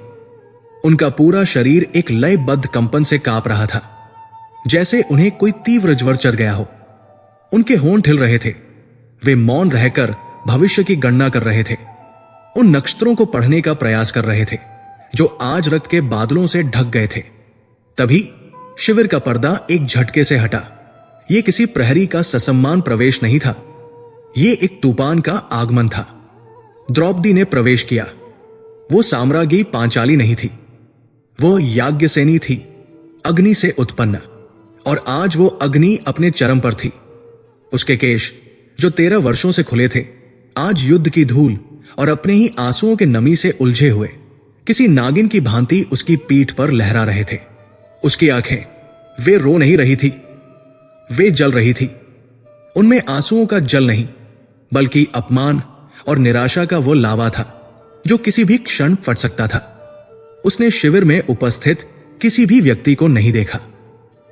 उनका पूरा शरीर एक लयबद्ध कंपन से कांप रहा था, जैसे उन्हें कोई तीव्र ज्वर चढ़ गया हो। उनके होंठ हिल रहे थे। वे मौन रहकर भविष्य की गणना कर रहे थे, उन नक्षत्रों को पढ़ने का प्रयास कर रहे थे जो आज रक्त के बादलों से ढक गए थे। तभी शिविर का पर्दा एक झटके से हटा। यह किसी प्रहरी का ससम्मान प्रवेश नहीं था, यह एक तूफान का आगमन था। द्रौपदी ने प्रवेश किया। वो साम्राज्ञी पांचाली नहीं थी, वो याज्ञसेनी थी, अग्नि से उत्पन्न, और आज वो अग्नि अपने चरम पर थी। उसके केश जो 13 वर्षों से खुले थे, आज युद्ध की धूल और अपने ही आंसुओं के नमी से उलझे हुए किसी नागिन की भांति उसकी पीठ पर लहरा रहे थे। उसकी आंखें, वे रो नहीं रही थी, वे जल रही थी। उनमें आंसुओं का जल नहीं, बल्कि अपमान और निराशा का वो लावा था जो किसी भी क्षण फट सकता था। उसने शिविर में उपस्थित किसी भी व्यक्ति को नहीं देखा,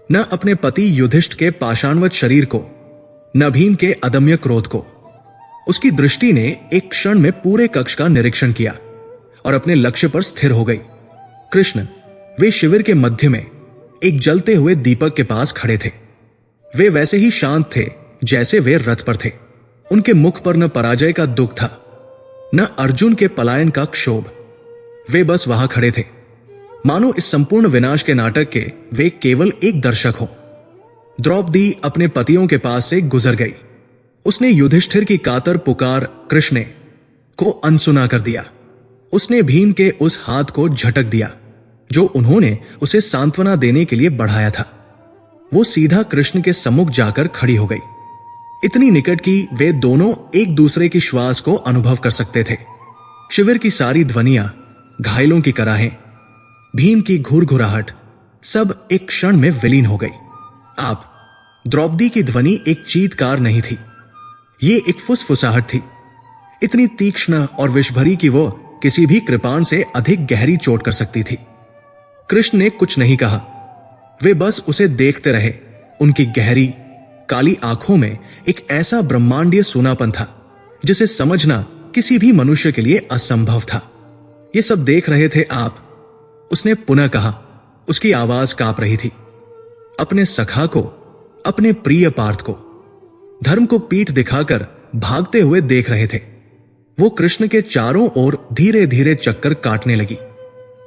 न अपने पति युधिष्ठ के पाषाणवत शरीर को, न भीम के अदम्य क्रोध को। उसकी दृष्टि ने एक क्षण में पूरे कक्ष का निरीक्षण किया और अपने लक्ष्य पर स्थिर हो गई। कृष्ण, वे शिविर के मध्य में एक जलते हुए दीपक के पास खड़े थे। वे वैसे ही शांत थे जैसे वे रथ पर थे। उनके मुख पर न पराजय का दुख था, न अर्जुन के पलायन का क्षोभ। वे बस वहां खड़े थे, मानो इस संपूर्ण विनाश के नाटक के वे केवल एक दर्शक हो। द्रौपदी अपने पतियों के पास से गुजर गई। उसने युधिष्ठिर की कातर पुकार कृष्ण को अनसुना कर दिया। उसने भीम के उस हाथ को झटक दिया जो उन्होंने उसे सांत्वना देने के लिए बढ़ाया था। वो सीधा कृष्ण के सम्मुख जाकर खड़ी हो गई, इतनी निकट कि वे दोनों एक दूसरे की श्वास को अनुभव कर सकते थे। शिविर की सारी ध्वनियां, घायलों की कराहें, भीम की घुरघुराहट, सब एक क्षण में विलीन हो गई। आप द्रौपदी की ध्वनि एक चीत्कार नहीं थी, ये एक फुसफुसाहट थी, इतनी तीक्ष्ण और विषभरी कि वो किसी भी कृपाण से अधिक गहरी चोट कर सकती थी। कृष्ण ने कुछ नहीं कहा, वे बस उसे देखते रहे। उनकी गहरी काली आंखों में एक ऐसा ब्रह्मांडीय सूनापन था जिसे समझना किसी भी मनुष्य के लिए असंभव था। ये सब देख रहे थे आप, उसने पुनः कहा। उसकी आवाज कांप रही थी। अपने सखा को, अपने प्रिय पार्थ को धर्म को पीठ दिखाकर भागते हुए देख रहे थे। वो कृष्ण के चारों ओर धीरे धीरे चक्कर काटने लगी,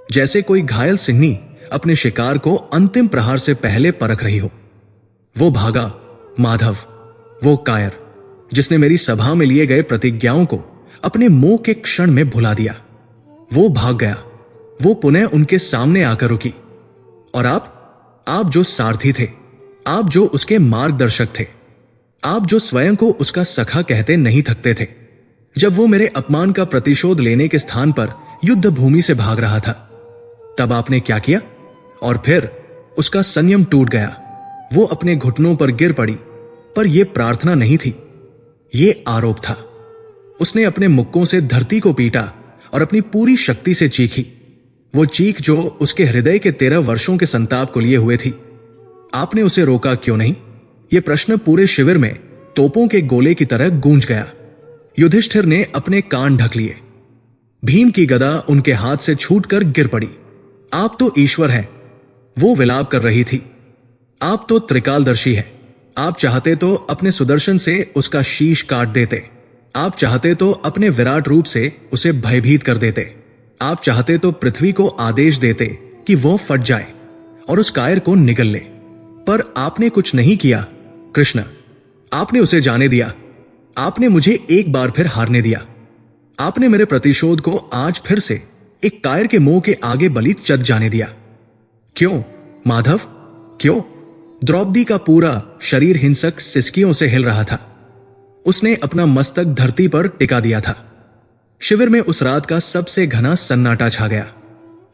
जैसे कोई घायल सिंहनी अपने शिकार को अंतिम प्रहार से पहले परख रही हो। वो भागा, माधव, वो कायर जिसने मेरी सभा में लिए गए प्रतिज्ञाओं को अपने मोह के क्षण में भुला दिया। वो भाग गया। वो पुनः उनके सामने आकर रुकी। और आप जो सारथी थे, आप जो उसके मार्गदर्शक थे, आप जो स्वयं को उसका सखा कहते नहीं थकते थे, जब वो मेरे अपमान का प्रतिशोध लेने के स्थान पर युद्ध भूमि से भाग रहा था, तब आपने क्या किया? और फिर उसका संयम टूट गया। वो अपने घुटनों पर गिर पड़ी। पर यह प्रार्थना नहीं थी, ये आरोप था। उसने अपने मुक्कों से धरती को पीटा और अपनी पूरी शक्ति से चीखी, वो चीख जो उसके हृदय के 13 वर्षों के संताप को लिए हुए थी। आपने उसे रोका क्यों नहीं? यह प्रश्न पूरे शिविर में तोपों के गोले की तरह गूंज गया। युधिष्ठिर ने अपने कान ढक लिए। भीम की गदा उनके हाथ से छूटकर गिर पड़ी। आप तो ईश्वर हैं, वो विलाप कर रही थी। आप तो त्रिकालदर्शी हैं। आप चाहते तो अपने सुदर्शन से उसका शीश काट देते। आप चाहते तो अपने विराट रूप से उसे भयभीत कर देते। आप चाहते तो पृथ्वी को आदेश देते कि वो फट जाए और उस कायर को निगल ले। पर आपने कुछ नहीं किया कृष्ण। आपने उसे जाने दिया। आपने मुझे एक बार फिर हारने दिया। आपने मेरे प्रतिशोध को आज फिर से एक कायर के मोह के आगे बलि चढ़ जाने दिया। क्यों माधव, क्यों? द्रौपदी का पूरा शरीर हिंसक सिसकियों से हिल रहा था। उसने अपना मस्तक धरती पर टिका दिया था। शिविर में उस रात का सबसे घना सन्नाटा छा गया।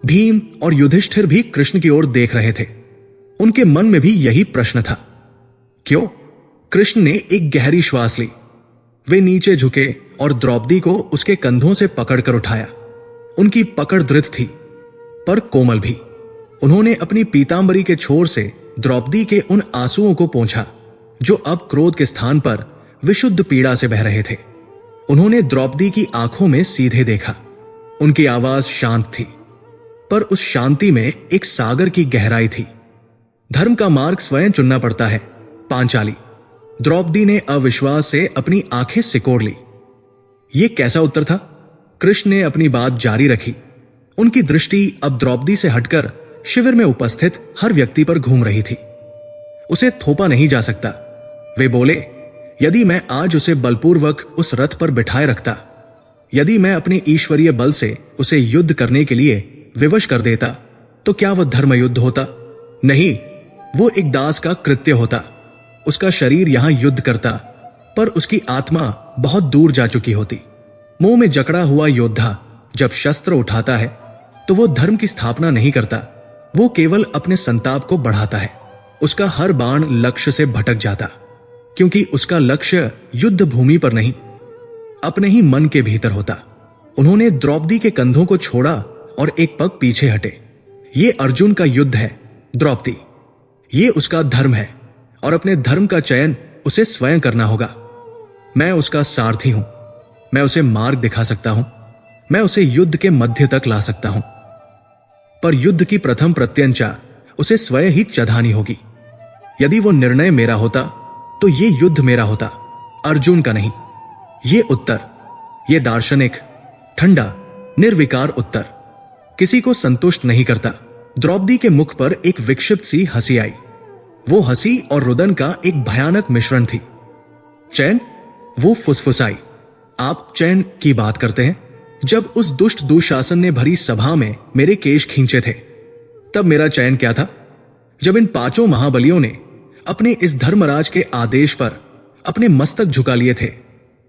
भीम और युधिष्ठिर भी कृष्ण की ओर देख रहे थे। उनके मन में भी यही प्रश्न था। क्यों? कृष्ण ने एक गहरी श्वास ली। वे नीचे झुके और द्रौपदी को उसके कंधों से पकड़कर उठाया। उनकी पकड़ दृढ़ थी पर कोमल भी। उन्होंने अपनी पीतांबरी के छोर से द्रौपदी के उन आंसुओं को पोंछा जो अब क्रोध के स्थान पर विशुद्ध पीड़ा से बह रहे थे। उन्होंने द्रौपदी की आंखों में सीधे देखा। उनकी आवाज शांत थी, पर उस शांति में एक सागर की गहराई थी। धर्म का मार्ग स्वयं चुनना पड़ता है पांचाली। द्रौपदी ने अविश्वास से अपनी आंखें सिकोड़ ली। यह कैसा उत्तर था? कृष्ण ने अपनी बात जारी रखी। उनकी दृष्टि अब द्रौपदी से हटकर शिविर में उपस्थित हर व्यक्ति पर घूम रही थी। उसे थोपा नहीं जा सकता। वे बोले, यदि मैं आज उसे बलपूर्वक उस रथ पर बिठाए रखता, यदि मैं अपने ईश्वरीय बल से उसे युद्ध करने के लिए विवश कर देता, तो क्या वह धर्म युद्ध होता? नहीं, वो एक दास का कृत्य होता। उसका शरीर यहां युद्ध करता, पर उसकी आत्मा बहुत दूर जा चुकी होती। मुंह में जकड़ा हुआ योद्धा जब शस्त्र उठाता है तो वो धर्म की स्थापना नहीं करता, वो केवल अपने संताप को बढ़ाता है। उसका हर बाण लक्ष्य से भटक जाता, क्योंकि उसका लक्ष्य युद्ध भूमि पर नहीं, अपने ही मन के भीतर होता। उन्होंने द्रौपदी के कंधों को छोड़ा और एक पग पीछे हटे। ये अर्जुन का युद्ध है द्रौपदी, ये उसका धर्म है और अपने धर्म का चयन उसे स्वयं करना होगा। मैं उसका सारथी हूं, मैं उसे मार्ग दिखा सकता हूं, मैं उसे युद्ध के मध्य तक ला सकता हूं, पर युद्ध की प्रथम प्रत्यंचा उसे स्वयं ही चढ़ानी होगी। यदि वो निर्णय मेरा होता तो ये युद्ध मेरा होता, अर्जुन का नहीं। ये उत्तर, ये दार्शनिक, ठंडा, निर्विकार उत्तर किसी को संतुष्ट नहीं करता। द्रौपदी के मुख पर एक विक्षिप्त सी हंसी आई। वो हंसी और रुदन का एक भयानक मिश्रण थी। चैन? वो फुसफुसाई। आप चैन की बात करते हैं? जब उस दुष्ट दुशासन ने भरी सभा में मेरे केश खींचे थे, तब मेरा चयन क्या था? जब इन 5 महाबलियों ने अपने इस धर्मराज के आदेश पर अपने मस्तक झुका लिए थे,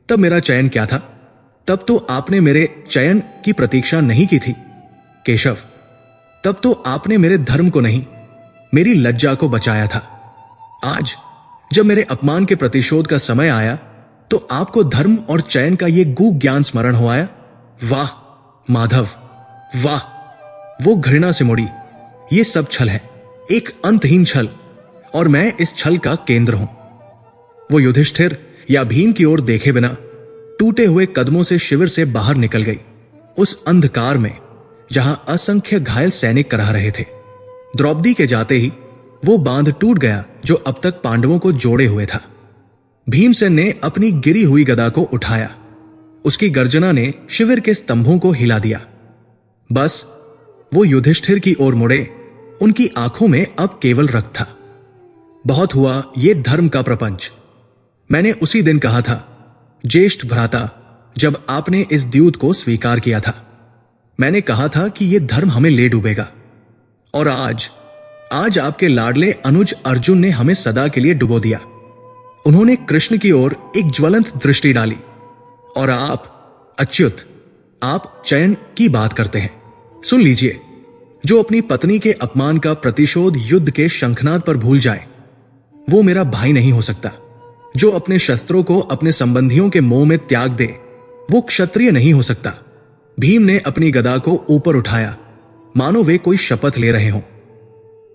तब मेरा चयन क्या था? तब तो आपने मेरे चयन की प्रतीक्षा नहीं की थी केशव। तब तो आपने मेरे धर्म को नहीं, मेरी लज्जा को बचाया था। आज जब मेरे अपमान के प्रतिशोध का समय आया, तो आपको धर्म और चयन का यह गूढ़ ज्ञान स्मरण हो आया। वाह माधव, वाह! वो घृणा से मुड़ी। ये सब छल है, एक अंतहीन छल, और मैं इस छल का केंद्र हूं। वो युधिष्ठिर या भीम की ओर देखे बिना टूटे हुए कदमों से शिविर से बाहर निकल गई, उस अंधकार में जहां असंख्य घायल सैनिक कराह रहे थे। द्रौपदी के जाते ही वो बांध टूट गया जो अब तक पांडवों को जोड़े हुए था। भीमसेन ने अपनी गिरी हुई गदा को उठाया। उसकी गर्जना ने शिविर के स्तंभों को हिला दिया। बस वो युधिष्ठिर की ओर मुड़े। उनकी आंखों में अब केवल रक्त था। बहुत हुआ ये धर्म का प्रपंच। मैंने उसी दिन कहा था, ज्येष्ठ भ्राता, जब आपने इस द्यूत को स्वीकार किया था। मैंने कहा था कि यह धर्म हमें ले डूबेगा, और आज आपके लाडले अनुज अर्जुन ने हमें सदा के लिए डुबो दिया। उन्होंने कृष्ण की ओर एक ज्वलंत दृष्टि डाली, और आप अच्युत, आप चयन की बात करते हैं। सुन लीजिए, जो अपनी पत्नी के अपमान का प्रतिशोध युद्ध के शंखनाद पर भूल जाए, वो मेरा भाई नहीं हो सकता। जो अपने शस्त्रों को अपने संबंधियों के मोह में त्याग दे, वो क्षत्रिय नहीं हो सकता। भीम ने अपनी गदा को ऊपर उठाया, मानो वे कोई शपथ ले रहे हों।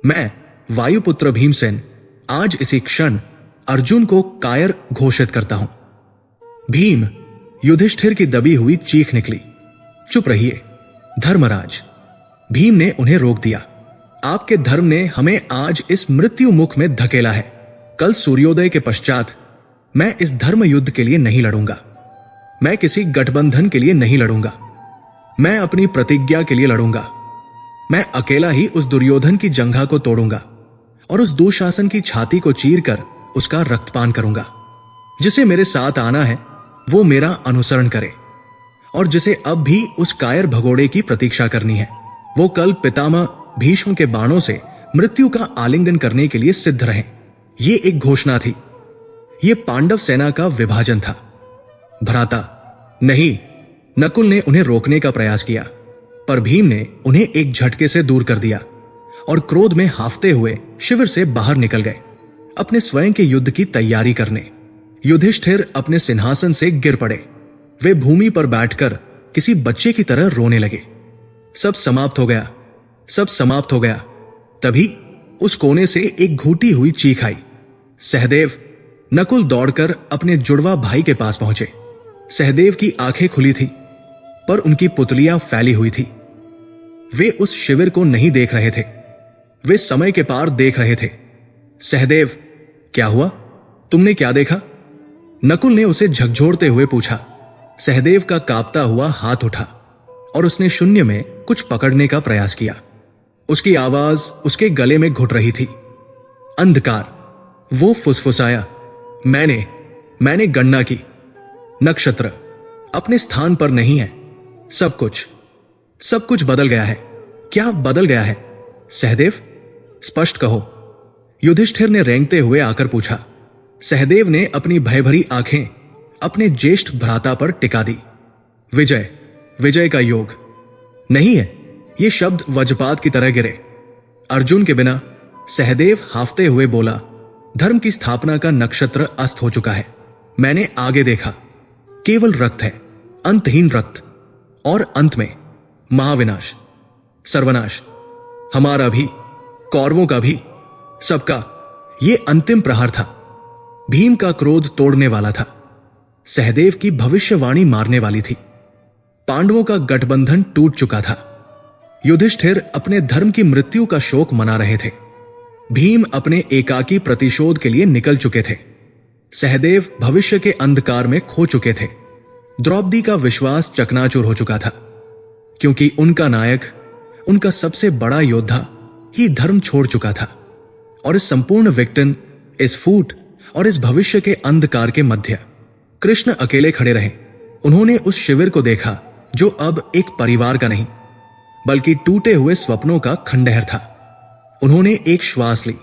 मैं वायुपुत्र भीमसेन आज इसी क्षण अर्जुन को कायर घोषित करता हूं। भीम, युधिष्ठिर की दबी हुई चीख निकली। चुप रहिए धर्मराज, भीम ने उन्हें रोक दिया। आपके धर्म ने हमें आज इस मृत्यु मुख में धकेला है। कल सूर्योदय के पश्चात मैं इस धर्म युद्ध के लिए नहीं लड़ूंगा। मैं किसी गठबंधन के लिए नहीं लड़ूंगा। मैं अपनी प्रतिज्ञा के लिए लड़ूंगा। मैं अकेला ही उस दुर्योधन की जंघा को तोड़ूंगा और उस दुशासन की छाती को चीरकर उसका रक्तपान करूंगा। जिसे मेरे साथ आना है वो मेरा अनुसरण करे, और जिसे अब भी उस कायर भगोड़े की प्रतीक्षा करनी है, वो कल पितामह भीष्म के बाणों से मृत्यु का आलिंगन करने के लिए सिद्ध रहे। ये एक घोषणा थी। ये पांडव सेना का विभाजन था। भ्राता, नहीं, नकुल ने उन्हें रोकने का प्रयास किया, पर भीम ने उन्हें एक झटके से दूर कर दिया और क्रोध में हाफते हुए शिविर से बाहर निकल गए, अपने स्वयं के युद्ध की तैयारी करने। युधिष्ठिर अपने सिंहासन से गिर पड़े। वे भूमि पर बैठकर किसी बच्चे की तरह रोने लगे। सब समाप्त हो गया, सब समाप्त हो गया। तभी उस कोने से एक घूटी हुई चीख आई। सहदेव! नकुल दौड़कर अपने जुड़वा भाई के पास पहुंचे। सहदेव की आंखें खुली थी, पर उनकी पुतलियां फैली हुई थी। वे उस शिविर को नहीं देख रहे थे, वे समय के पार देख रहे थे। सहदेव, क्या हुआ? तुमने क्या देखा? नकुल ने उसे झकझोरते हुए पूछा। सहदेव का कांपता हुआ हाथ उठा और उसने शून्य में कुछ पकड़ने का प्रयास किया। उसकी आवाज उसके गले में घुट रही थी। अंधकार। वो फुसफुसाया, मैंने गणना की। नक्षत्र अपने स्थान पर नहीं है। सब कुछ बदल गया है। क्या बदल गया है? सहदेव, स्पष्ट कहो। युधिष्ठिर ने रेंगते हुए आकर पूछा। सहदेव ने अपनी भयभरी आंखें अपने ज्येष्ठ भ्राता पर टिका दी। विजय का योग नहीं है। ये शब्द वज्रपात की तरह गिरे। अर्जुन के बिना। सहदेव हाफते हुए बोला, धर्म की स्थापना का नक्षत्र अस्त हो चुका है। मैंने आगे देखा, केवल रक्त है, अंतहीन रक्त, और अंत में महाविनाश, सर्वनाश। हमारा भी, कौरवों का भी, सबका। ये अंतिम प्रहार था। भीम का क्रोध तोड़ने वाला था। सहदेव की भविष्यवाणी मारने वाली थी। पांडवों का गठबंधन टूट चुका था। युधिष्ठिर अपने धर्म की मृत्यु का शोक मना रहे थे। भीम अपने एकाकी प्रतिशोध के लिए निकल चुके थे। सहदेव भविष्य के अंधकार में खो चुके थे। द्रौपदी का विश्वास चकनाचूर हो चुका था, क्योंकि उनका नायक, उनका सबसे बड़ा योद्धा ही धर्म छोड़ चुका था। और इस संपूर्ण विघटन, इस फूट और इस भविष्य के अंधकार के मध्य कृष्ण अकेले खड़े रहे। उन्होंने उस शिविर को देखा जो अब एक परिवार का नहीं, बल्कि टूटे हुए स्वप्नों का खंडहर था। उन्होंने एक श्वास ली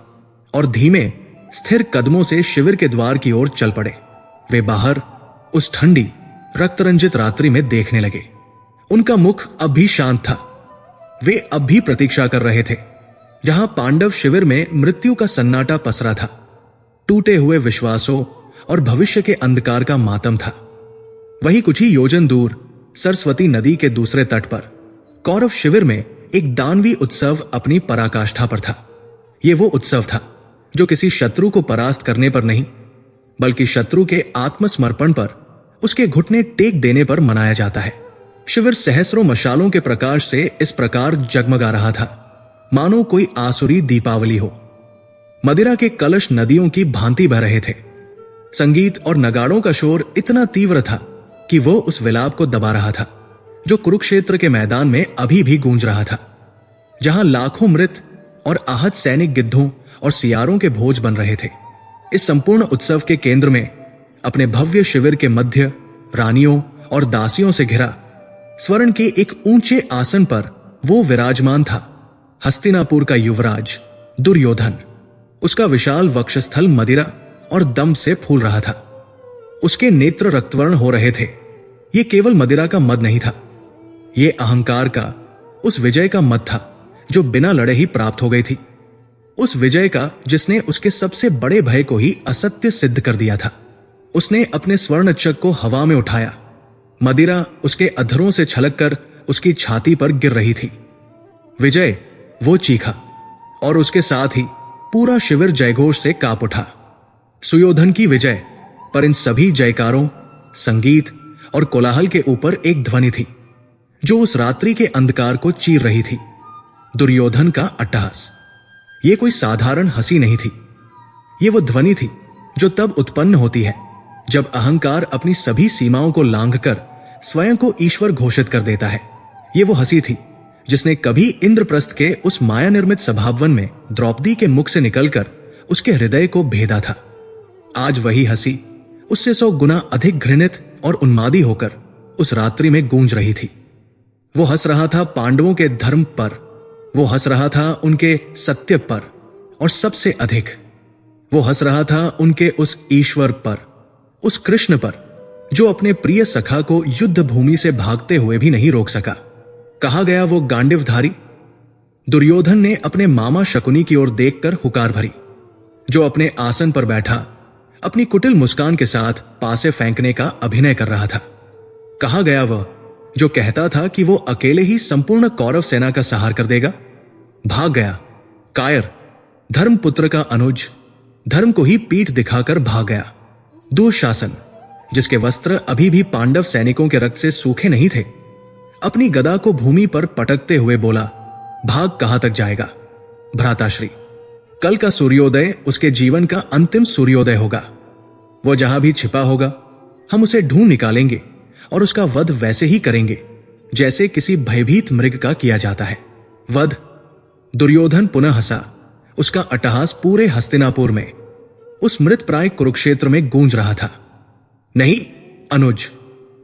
और धीमे स्थिर कदमों से शिविर के द्वार की ओर चल पड़े। वे बाहर उस ठंडी रक्तरंजित रात्रि में देखने लगे। उनका मुख अब भी शांत था। वे अब भी प्रतीक्षा कर रहे थे। जहां पांडव शिविर में मृत्यु का सन्नाटा पसरा था, टूटे हुए विश्वासों और भविष्य के अंधकार का मातम था, वहीं कुछ ही योजन दूर सरस्वती नदी के दूसरे तट पर कौरव शिविर में एक दानवी उत्सव अपनी पराकाष्ठा पर था। यह वो उत्सव था जो किसी शत्रु को परास्त करने पर नहीं, बल्कि शत्रु के आत्मसमर्पण पर, उसके घुटने टेक देने पर मनाया जाता है। शिविर सहस्रों मशालों के प्रकाश से इस प्रकार जगमगा रहा था मानो कोई आसुरी दीपावली हो। मदिरा के कलश नदियों की भांति बह रहे थे। संगीत और नगाड़ों का शोर इतना तीव्र था कि वो उस विलाप को दबा रहा था जो कुरुक्षेत्र के मैदान में अभी भी गूंज रहा था, जहां लाखों मृत और आहत सैनिक गिद्धों और सियारों के भोज बन रहे थे। इस संपूर्ण उत्सव के केंद्र में, अपने भव्य शिविर के मध्य, रानियों और दासियों से घिरा स्वर्ण के एक ऊंचे आसन पर वो विराजमान था, हस्तिनापुर का युवराज दुर्योधन। उसका विशाल वक्षस्थल मदिरा और दम से फूल रहा था। उसके नेत्र रक्तवर्ण हो रहे थे। ये केवल मदिरा का मद नहीं था, ये अहंकार का, उस विजय का मद था जो बिना लड़े ही प्राप्त हो गई थी। उस विजय का जिसने उसके सबसे बड़े भय को ही असत्य सिद्ध कर दिया था। उसने अपने स्वर्ण चक को हवा में उठाया। मदिरा उसके अधरों से छलककर उसकी छाती पर गिर रही थी। विजय, वो चीखा और उसके साथ ही पूरा शिविर जयघोष से कांप उठा। सुयोधन की विजय। पर इन सभी जयकारों, संगीत और कोलाहल के ऊपर एक ध्वनि थी जो उस रात्रि के अंधकार को चीर रही थी। दुर्योधन का अट्टहास। यह कोई साधारण हंसी नहीं थी, यह वो ध्वनि थी जो तब उत्पन्न होती है जब अहंकार अपनी सभी सीमाओं को लांघकर स्वयं को ईश्वर घोषित कर देता है। यह वो हंसी थी जिसने कभी इंद्रप्रस्थ के उस माया निर्मित सभावन में द्रौपदी के मुख से निकलकर उसके हृदय को भेदा था। आज वही हंसी उससे 100 गुना अधिक घृणित और उन्मादी होकर उस रात्रि में गूंज रही थी। वो हंस रहा था पांडवों के धर्म पर, वो हंस रहा था उनके सत्य पर, और सबसे अधिक वो हंस रहा था उनके उस ईश्वर पर, उस कृष्ण पर जो अपने प्रिय सखा को युद्ध भूमि से भागते हुए भी नहीं रोक सका। कहा गया वो गांडिवधारी। दुर्योधन ने अपने मामा शकुनी की ओर देखकर हुकार भरी, जो अपने आसन पर बैठा अपनी कुटिल मुस्कान के साथ पासे फेंकने का अभिनय कर रहा था। कहा गया वह जो कहता था कि वो अकेले ही संपूर्ण कौरव सेना का संहार कर देगा। भाग गया कायर, धर्मपुत्र का अनुज, धर्म को ही पीठ दिखाकर भाग गया। दुःशासन, जिसके वस्त्र अभी भी पांडव सैनिकों के रक्त से सूखे नहीं थे, अपनी गदा को भूमि पर पटकते हुए बोला, भाग कहां तक जाएगा भ्राताश्री, कल का सूर्योदय उसके जीवन का अंतिम सूर्योदय होगा। वो जहां भी छिपा होगा हम उसे ढूंढ निकालेंगे और उसका वध वैसे ही करेंगे जैसे किसी भयभीत मृग का किया जाता है। वध। दुर्योधन पुनः हंसा। उसका अट्टहास पूरे हस्तिनापुर में, उस मृतप्राय कुरुक्षेत्र में गूंज रहा था। नहीं अनुज,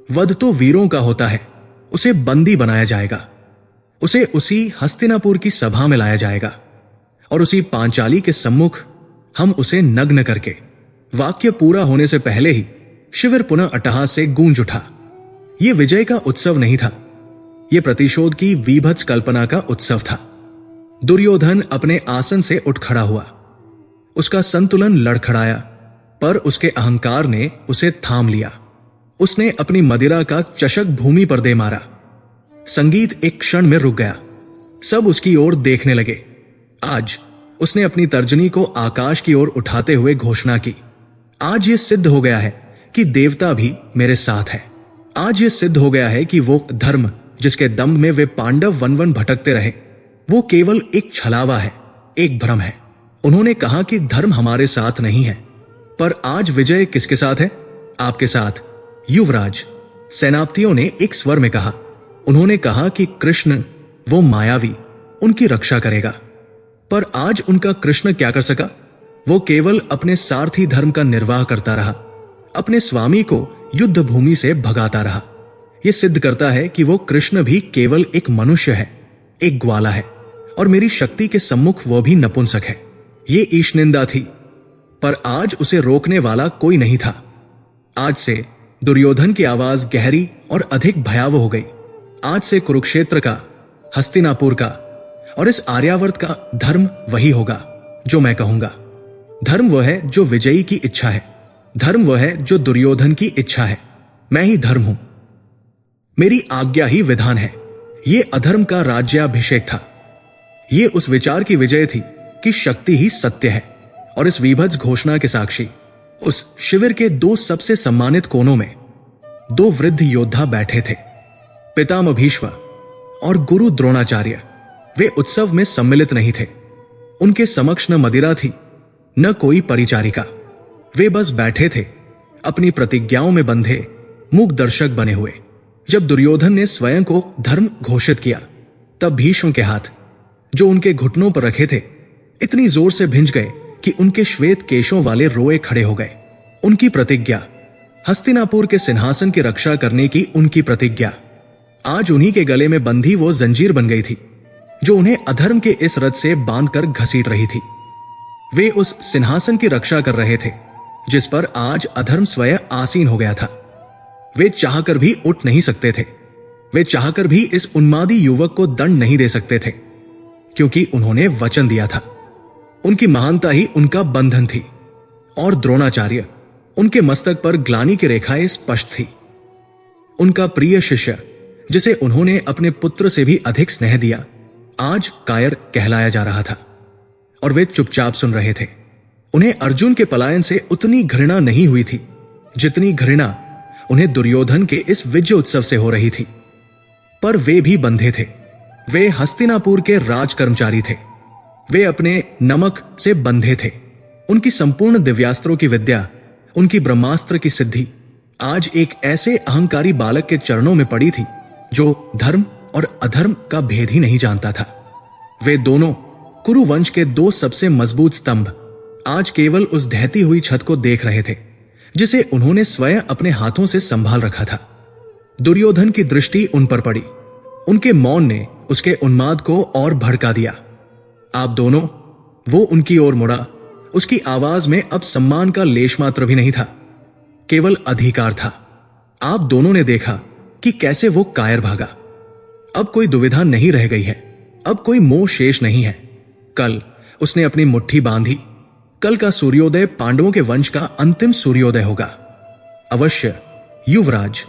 वध तो वीरों का होता है। उसे बंदी बनाया जाएगा, उसे उसी हस्तिनापुर की सभा में लाया जाएगा और उसी पांचाली के सम्मुख हम उसे नग्न करके। वाक्य पूरा होने से पहले ही शिविर पुनः अट्टहास से गूंज उठा। यह विजय का उत्सव नहीं था, यह प्रतिशोध की वीभत्स कल्पना का उत्सव था। दुर्योधन अपने आसन से उठ खड़ा हुआ। उसका संतुलन लड़खड़ाया, पर उसके अहंकार ने उसे थाम लिया। उसने अपनी मदिरा का चषक भूमि पर दे मारा। संगीत एक क्षण में रुक गया। सब उसकी ओर देखने लगे। आज उसने अपनी तर्जनी को आकाश की ओर उठाते हुए घोषणा की, आज यह सिद्ध हो गया है कि देवता भी मेरे साथ है। आज यह सिद्ध हो गया है कि वो धर्म जिसके दम में वे पांडव वन वन भटकते रहे, वो केवल एक छलावा है, एक भ्रम है। उन्होंने कहा कि धर्म हमारे साथ नहीं है, पर आज विजय किसके साथ है? आपके साथ युवराज। सेनापतियों ने एक स्वर में कहा। उन्होंने कहा कि कृष्ण, वो मायावी, उनकी रक्षा करेगा। पर आज उनका कृष्ण क्या कर सका? वो केवल अपने सारथी धर्म का निर्वाह करता रहा, अपने स्वामी को युद्ध भूमि से भगाता रहा। यह सिद्ध करता है कि वो कृष्ण भी केवल एक मनुष्य है, एक ग्वाला है, और मेरी शक्ति के सम्मुख वो भी नपुंसक है। ये ईशनिंदा थी, पर आज उसे रोकने वाला कोई नहीं था। आज से दुर्योधन की आवाज गहरी और अधिक भयावह हो गई। आज से कुरुक्षेत्र का, हस्तिनापुर का और इस आर्यावर्त का धर्म वही होगा जो मैं कहूंगा। धर्म वह है जो विजयी की इच्छा है, धर्म वह है जो दुर्योधन की इच्छा है। मैं ही धर्म हूं, मेरी आज्ञा ही विधान है। यह अधर्म का राज्याभिषेक था। यह उस विचार की विजय थी कि शक्ति ही सत्य है। और इस विभत्स घोषणा के साक्षी उस शिविर के 2 सबसे सम्मानित कोनों में 2 वृद्ध योद्धा बैठे थे, पितामह भीष्म और गुरु द्रोणाचार्य। वे उत्सव में सम्मिलित नहीं थे। उनके समक्ष न मदिरा थी, न कोई परिचारिका। वे बस बैठे थे, अपनी प्रतिज्ञाओं में बंधे, मूक दर्शक बने हुए। जब दुर्योधन ने स्वयं को धर्म घोषित किया, तब भीष्म के हाथ, जो उनके घुटनों पर रखे थे, इतनी जोर से भिंज गए कि उनके श्वेत केशों वाले रोए खड़े हो गए। उनकी प्रतिज्ञा, हस्तिनापुर के सिंहासन की रक्षा करने की उनकी प्रतिज्ञा आज उन्हीं के गले में बंधी वो जंजीर बन गई थी जो उन्हें अधर्म के इस रथ से बांधकर घसीट रही थी। वे उस सिंहासन की रक्षा कर रहे थे जिस पर आज अधर्म स्वयं आसीन हो गया था। वे चाहकर भी उठ नहीं सकते थे। वे चाहकर भी इस उन्मादी युवक को दंड नहीं दे सकते थे, क्योंकि उन्होंने वचन दिया था। उनकी महानता ही उनका बंधन थी और द्रोणाचार्य, उनके मस्तक पर ग्लानि की रेखाएं स्पष्ट थी। उनका प्रिय शिष्य, जिसे उन्होंने अपने पुत्र से भी अधिक स्नेह दिया, आज कायर कहलाया जा रहा था और वे चुपचाप सुन रहे थे। उन्हें अर्जुन के पलायन से उतनी घृणा नहीं हुई थी जितनी घृणा उन्हें दुर्योधन के इस विजय उत्सव से हो रही थी। पर वे भी बंधे थे। वे हस्तिनापुर के राज कर्मचारी थे। वे अपने नमक से बंधे थे। उनकी संपूर्ण दिव्यास्त्रों की विद्या, उनकी ब्रह्मास्त्र की सिद्धि आज एक ऐसे अहंकारी बालक के चरणों में पड़ी थी जो धर्म और अधर्म का भेद ही नहीं जानता था। वे दोनों कुरु वंश के दो सबसे मजबूत स्तंभ आज केवल उस ढहती हुई छत को देख रहे थे जिसे उन्होंने स्वयं अपने हाथों से संभाल रखा था। दुर्योधन की दृष्टि उन पर पड़ी। उनके मौन ने उसके उन्माद को और भड़का दिया। आप दोनों, वो उनकी ओर मुड़ा। उसकी आवाज में अब सम्मान का लेश मात्र भी नहीं था, केवल अधिकार था। आप दोनों ने देखा कि कैसे वो कायर भागा। अब कोई दुविधा नहीं रह गई है। अब कोई मोह शेष नहीं है। कल उसने अपनी मुट्ठी बांधी। कल का सूर्योदय पांडवों के वंश का अंतिम सूर्योदय होगा। अवश्य। युवराज,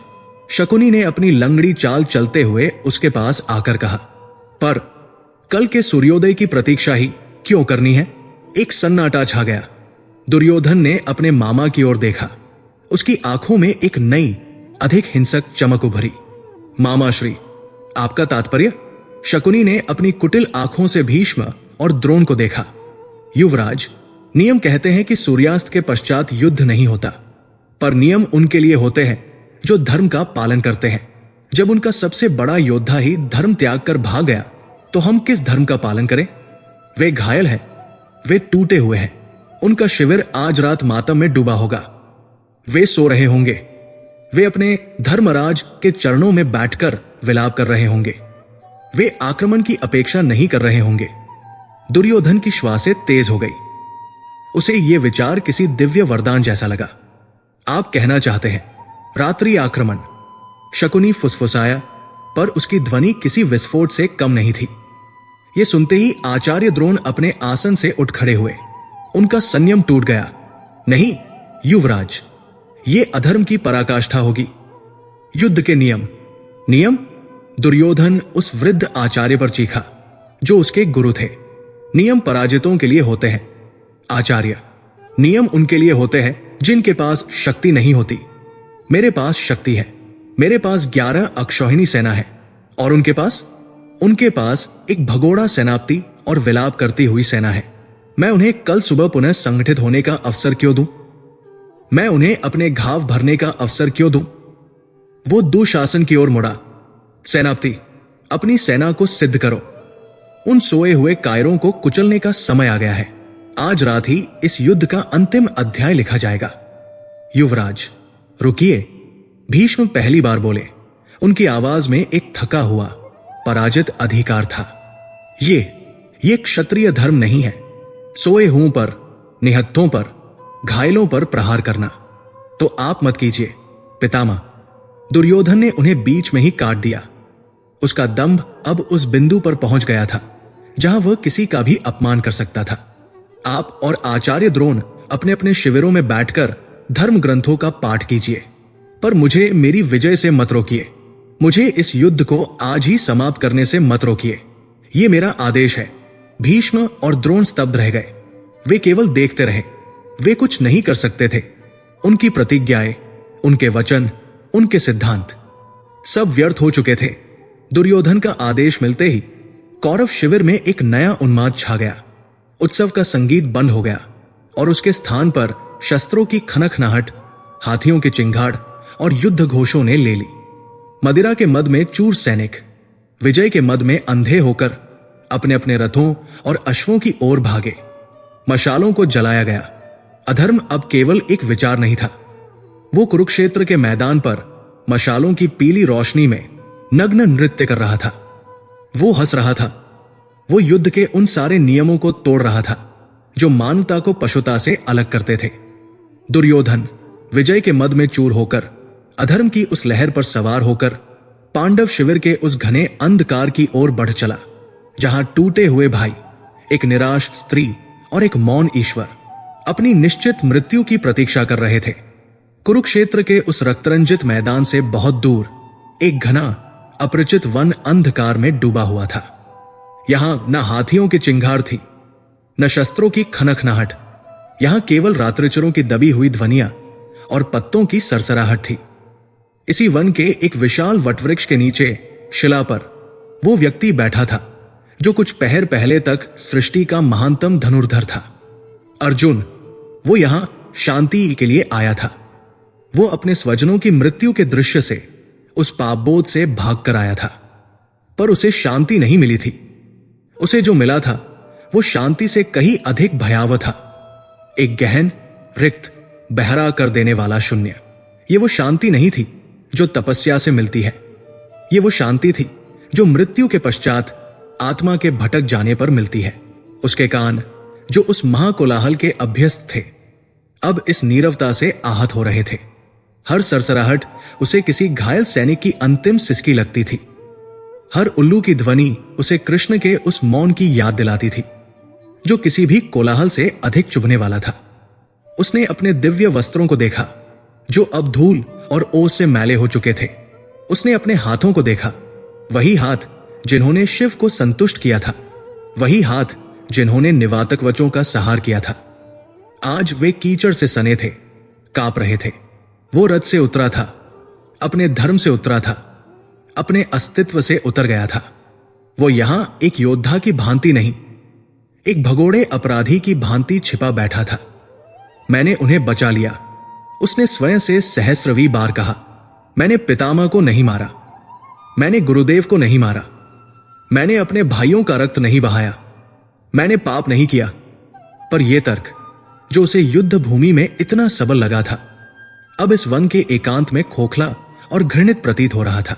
शकुनी ने अपनी लंगड़ी चाल चलते हुए उसके पास आकर कहा। पर कल के सूर्योदय की प्रतीक्षा ही क्यों करनी है? एक सन्नाटा छा गया। दुर्योधन ने अपने मामा की ओर देखा। उसकी आंखों में एक नई, अधिक हिंसक चमक उभरी। मामाश्री, आपका तात्पर्य? शकुनी ने अपनी कुटिल आंखों से भीष्म और द्रोण को देखा। युवराज, नियम कहते हैं कि सूर्यास्त के पश्चात युद्ध नहीं होता, पर नियम उनके लिए होते हैं जो धर्म का पालन करते हैं। जब उनका सबसे बड़ा योद्धा ही धर्म त्याग कर भाग गया, तो हम किस धर्म का पालन करें? वे घायल हैं, वे टूटे हुए हैं। उनका शिविर आज रात मातम में डूबा होगा। वे सो रहे होंगे। वे अपने धर्मराज के चरणों में बैठकर विलाप कर रहे होंगे। वे आक्रमण की अपेक्षा नहीं कर रहे होंगे। दुर्योधन की श्वासें तेज हो गई। उसे यह विचार किसी दिव्य वरदान जैसा लगा। आप कहना चाहते हैं रात्रि आक्रमण? शकुनी फुसफुसाया, पर उसकी ध्वनि किसी विस्फोट से कम नहीं थी। यह सुनते ही आचार्य द्रोण अपने आसन से उठ खड़े हुए। उनका संयम टूट गया। नहीं युवराज, ये अधर्म की पराकाष्ठा होगी। युद्ध के नियम। नियम? दुर्योधन उस वृद्ध आचार्य पर चीखा जो उसके गुरु थे। नियम पराजितों के लिए होते हैं आचार्य। नियम उनके लिए होते हैं जिनके पास शक्ति नहीं होती। मेरे पास शक्ति है। मेरे पास 11 अक्षौहिणी सेना है और उनके पास एक भगोड़ा सेनापति और विलाप करती हुई सेना है। मैं उन्हें कल सुबह पुनः संगठित होने का अवसर क्यों दूं? मैं उन्हें अपने घाव भरने का अवसर क्यों दूं? वो दुशासन की ओर मुड़ा। सेनापति, अपनी सेना को सिद्ध करो। उन सोए हुए कायरों को कुचलने का समय आ गया है। आज रात ही इस युद्ध का अंतिम अध्याय लिखा जाएगा। युवराज, रुकिए। भीष्म पहली बार बोले। उनकी आवाज में एक थका हुआ, पराजित अधिकार था। ये क्षत्रिय धर्म नहीं है। सोए हुओं पर, निहत्थों पर, घायलों पर प्रहार करना। तो आप मत कीजिए पितामह। दुर्योधन ने उन्हें बीच में ही काट दिया। उसका दंभ अब उस बिंदु पर पहुंच गया था जहां वह किसी का भी अपमान कर सकता था। आप और आचार्य द्रोण अपने अपने शिविरों में बैठकर धर्म ग्रंथों का पाठ कीजिए, पर मुझे मेरी विजय से मत रोकिए। मुझे इस युद्ध को आज ही समाप्त करने से मत रोकिए। यह मेरा आदेश है। भीष्म और द्रोण स्तब्ध रह गए। वे केवल देखते रहे। वे कुछ नहीं कर सकते थे। उनकी प्रतिज्ञाएं, उनके वचन, उनके सिद्धांत सब व्यर्थ हो चुके थे। दुर्योधन का आदेश मिलते ही कौरव शिविर में एक नया उन्माद छा गया। उत्सव का संगीत बंद हो गया और उसके स्थान पर शस्त्रों की खनखनाहट, हाथियों के चिंगाड़ और युद्ध घोषों ने ले ली। मदिरा के मद में चूर सैनिक विजय के मद में अंधे होकर अपने अपने रथों और अश्वों की ओर भागे। मशालों को जलाया गया। अधर्म अब केवल एक विचार नहीं था, वो कुरुक्षेत्र के मैदान पर मशालों की पीली रोशनी में नग्न नृत्य कर रहा था। वो हंस रहा था। वो युद्ध के उन सारे नियमों को तोड़ रहा था जो मानवता को पशुता से अलग करते थे। दुर्योधन विजय के मद में चूर होकर, अधर्म की उस लहर पर सवार होकर पांडव शिविर के उस घने अंधकार की ओर बढ़ चला, जहां टूटे हुए भाई, एक निराश स्त्री और एक मौन ईश्वर अपनी निश्चित मृत्यु की प्रतीक्षा कर रहे थे। कुरुक्षेत्र के उस रक्तरंजित मैदान से बहुत दूर एक घना अपरिचित वन अंधकार में डूबा हुआ था। यहां न हाथियों की चिंगार थी, न शस्त्रों की खनखनाहट। यहां केवल रात्रिचरों की दबी हुई ध्वनियां और पत्तों की सरसराहट थी। इसी वन के एक विशाल वटवृक्ष के नीचे शिला पर वो व्यक्ति बैठा था जो कुछ पहर पहले तक सृष्टि का महानतम धनुर्धर था। अर्जुन। वो यहां शांति के लिए आया था। वो अपने स्वजनों की मृत्यु के दृश्य से, उस पापबोध से भागकर आया था, पर उसे शांति नहीं मिली थी। उसे जो मिला था वो शांति से कहीं अधिक भयावह था। एक गहन, रिक्त, बहरा कर देने वाला शून्य। ये वो शांति नहीं थी जो तपस्या से मिलती है। ये वो शांति थी जो मृत्यु के पश्चात आत्मा के भटक जाने पर मिलती है। उसके कान, जो उस महाकोलाहल के अभ्यस्त थे, अब इस नीरवता से आहत हो रहे थे। हर सरसराहट उसे किसी घायल सैनिक की अंतिम सिसकी लगती थी। हर उल्लू की ध्वनि उसे कृष्ण के उस मौन की याद दिलाती थी जो किसी भी कोलाहल से अधिक चुभने वाला था। उसने अपने दिव्य वस्त्रों को देखा जो अब धूल और ओस से मैले हो चुके थे। उसने अपने हाथों को देखा, वही हाथ जिन्होंने शिव को संतुष्ट किया था, वही हाथ जिन्होंने निवातक वचों का सहार किया था। आज वे कीचड़ से सने थे, कांप रहे थे। वो रथ से उतरा था, अपने धर्म से उतरा था, अपने अस्तित्व से उतर गया था। वो यहां एक योद्धा की भांति नहीं, एक भगोड़े अपराधी की भांति छिपा बैठा था। मैंने उन्हें बचा लिया, उसने स्वयं से सहस्रवीं बार कहा। मैंने पितामह को नहीं मारा, मैंने गुरुदेव को नहीं मारा, मैंने अपने भाइयों का रक्त नहीं बहाया, मैंने पाप नहीं किया। पर यह तर्क जो उसे युद्ध भूमि में इतना सबल लगा था, अब इस वन के एकांत में खोखला और घृणित प्रतीत हो रहा था।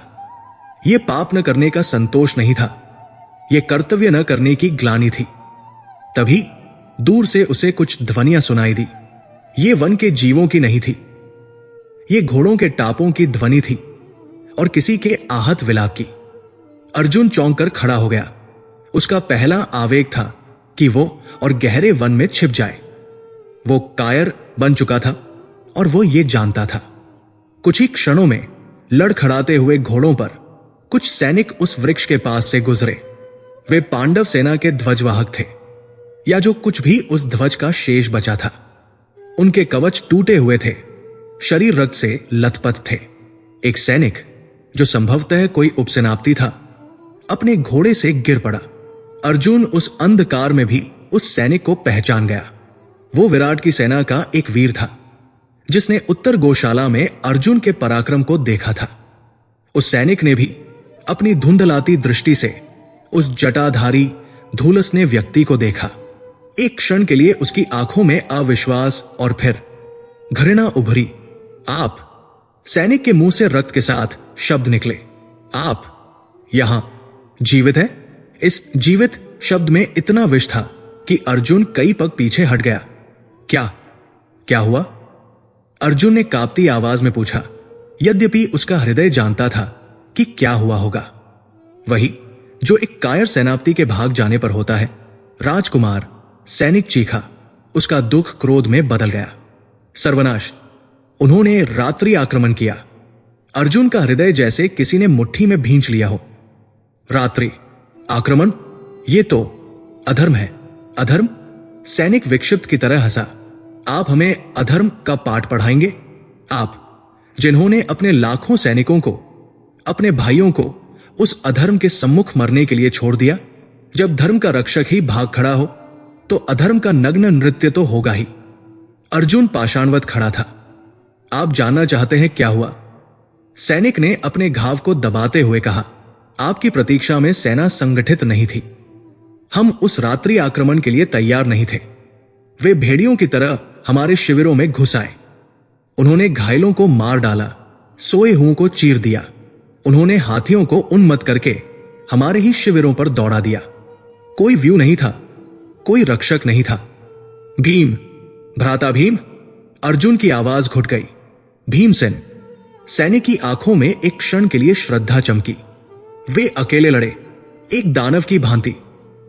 यह पाप न करने का संतोष नहीं था, यह कर्तव्य न करने की ग्लानि थी। तभी दूर से उसे कुछ ध्वनियां सुनाई दी। ये वन के जीवों की नहीं थी, ये घोड़ों के टापों की ध्वनि थी और किसी के आहत विलाप की। अर्जुन चौंक कर खड़ा हो गया। उसका पहला आवेग था कि वो और गहरे वन में छिप जाए। वो कायर बन चुका था और वो ये जानता था। कुछ ही क्षणों में लड़खड़ाते हुए घोड़ों पर कुछ सैनिक उस वृक्ष के पास से गुजरे। वे पांडव सेना के ध्वजवाहक थे, या जो कुछ भी उस ध्वज का शेष बचा था। उनके कवच टूटे हुए थे, शरीर रक्त से लथपथ थे। एक सैनिक, जो संभवतः कोई उपसेनापति था, अपने घोड़े से गिर पड़ा। अर्जुन उस अंधकार में भी उस सैनिक को पहचान गया। वो विराट की सेना का एक वीर था जिसने उत्तर गौशाला में अर्जुन के पराक्रम को देखा था। उस सैनिक ने भी अपनी धुंधलाती दृष्टि से उस जटाधारी धूलसने व्यक्ति को देखा। एक क्षण के लिए उसकी आंखों में अविश्वास और फिर घृणा उभरी। आप? सैनिक के मुंह से रक्त के साथ शब्द निकले। आप यहां जीवित है? इस जीवित शब्द में इतना विष था कि अर्जुन कई पग पीछे हट गया। क्या हुआ? अर्जुन ने कांपती आवाज में पूछा, यद्यपि उसका हृदय जानता था कि क्या हुआ होगा। वही जो एक कायर सेनापति के भाग जाने पर होता है। राजकुमार, सैनिक चीखा। उसका दुख क्रोध में बदल गया। सर्वनाश! उन्होंने रात्रि आक्रमण किया। अर्जुन का हृदय जैसे किसी ने मुट्ठी में भींच लिया हो। रात्रि आक्रमण? ये तो अधर्म है। अधर्म? सैनिक विक्षिप्त की तरह हंसा। आप हमें अधर्म का पाठ पढ़ाएंगे? आप जिन्होंने अपने लाखों सैनिकों को, अपने भाइयों को उस अधर्म के सम्मुख मरने के लिए छोड़ दिया? जब धर्म का रक्षक ही भाग खड़ा हो तो अधर्म का नग्न नृत्य तो होगा ही। अर्जुन पाषाणवत खड़ा था। आप जानना चाहते हैं क्या हुआ? सैनिक ने अपने घाव को दबाते हुए कहा, आपकी प्रतीक्षा में सेना संगठित नहीं थी। हम उस रात्रि आक्रमण के लिए तैयार नहीं थे। वे भेड़ियों की तरह हमारे शिविरों में घुस आए। उन्होंने घायलों को मार डाला, सोए हुओं को चीर दिया। उन्होंने हाथियों को उन्मत्त करके हमारे ही शिविरों पर दौड़ा दिया। कोई व्यू नहीं था, कोई रक्षक नहीं था। भीम, भ्राता भीम, अर्जुन की आवाज घुट गई। भीमसेन। सैनिक की आंखों में एक क्षण के लिए श्रद्धा चमकी। वे अकेले लड़े, एक दानव की भांति।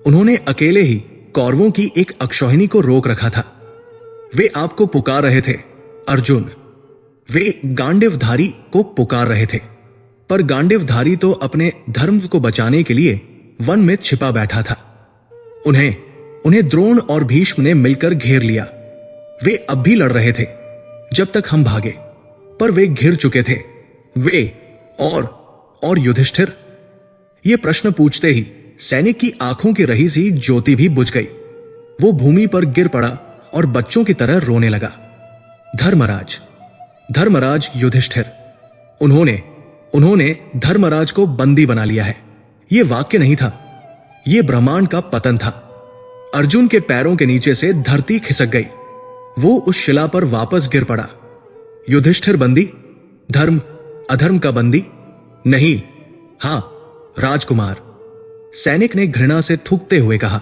उन्होंने अकेले ही कौरवों की एक अक्षौहिणी को रोक रखा था। वे आपको पुकार रहे थे, अर्जुन। वे गांडीवधारी को पुकार रहे थे, पर गांडीवधारी तो अपने धर्म को बचाने के लिए वन में छिपा बैठा था। उन्हें द्रोण और भीष्म ने मिलकर घेर लिया। वे अब भी लड़ रहे थे जब तक हम भागे, पर वे घिर चुके थे। वे और युधिष्ठिर। ये प्रश्न पूछते ही सैनिक की आंखों की रही सी ज्योति भी बुझ गई। वो भूमि पर गिर पड़ा और बच्चों की तरह रोने लगा। धर्मराज, धर्मराज युधिष्ठिर। उन्होंने धर्मराज को बंदी बना लिया है। यह वाक्य नहीं था, यह ब्रह्मांड का पतन था। अर्जुन के पैरों के नीचे से धरती खिसक गई। वो उस शिला पर वापस गिर पड़ा। युधिष्ठिर बंदी? धर्म अधर्म का बंदी? नहीं, हां, राजकुमार। सैनिक ने घृणा से थूकते हुए कहा।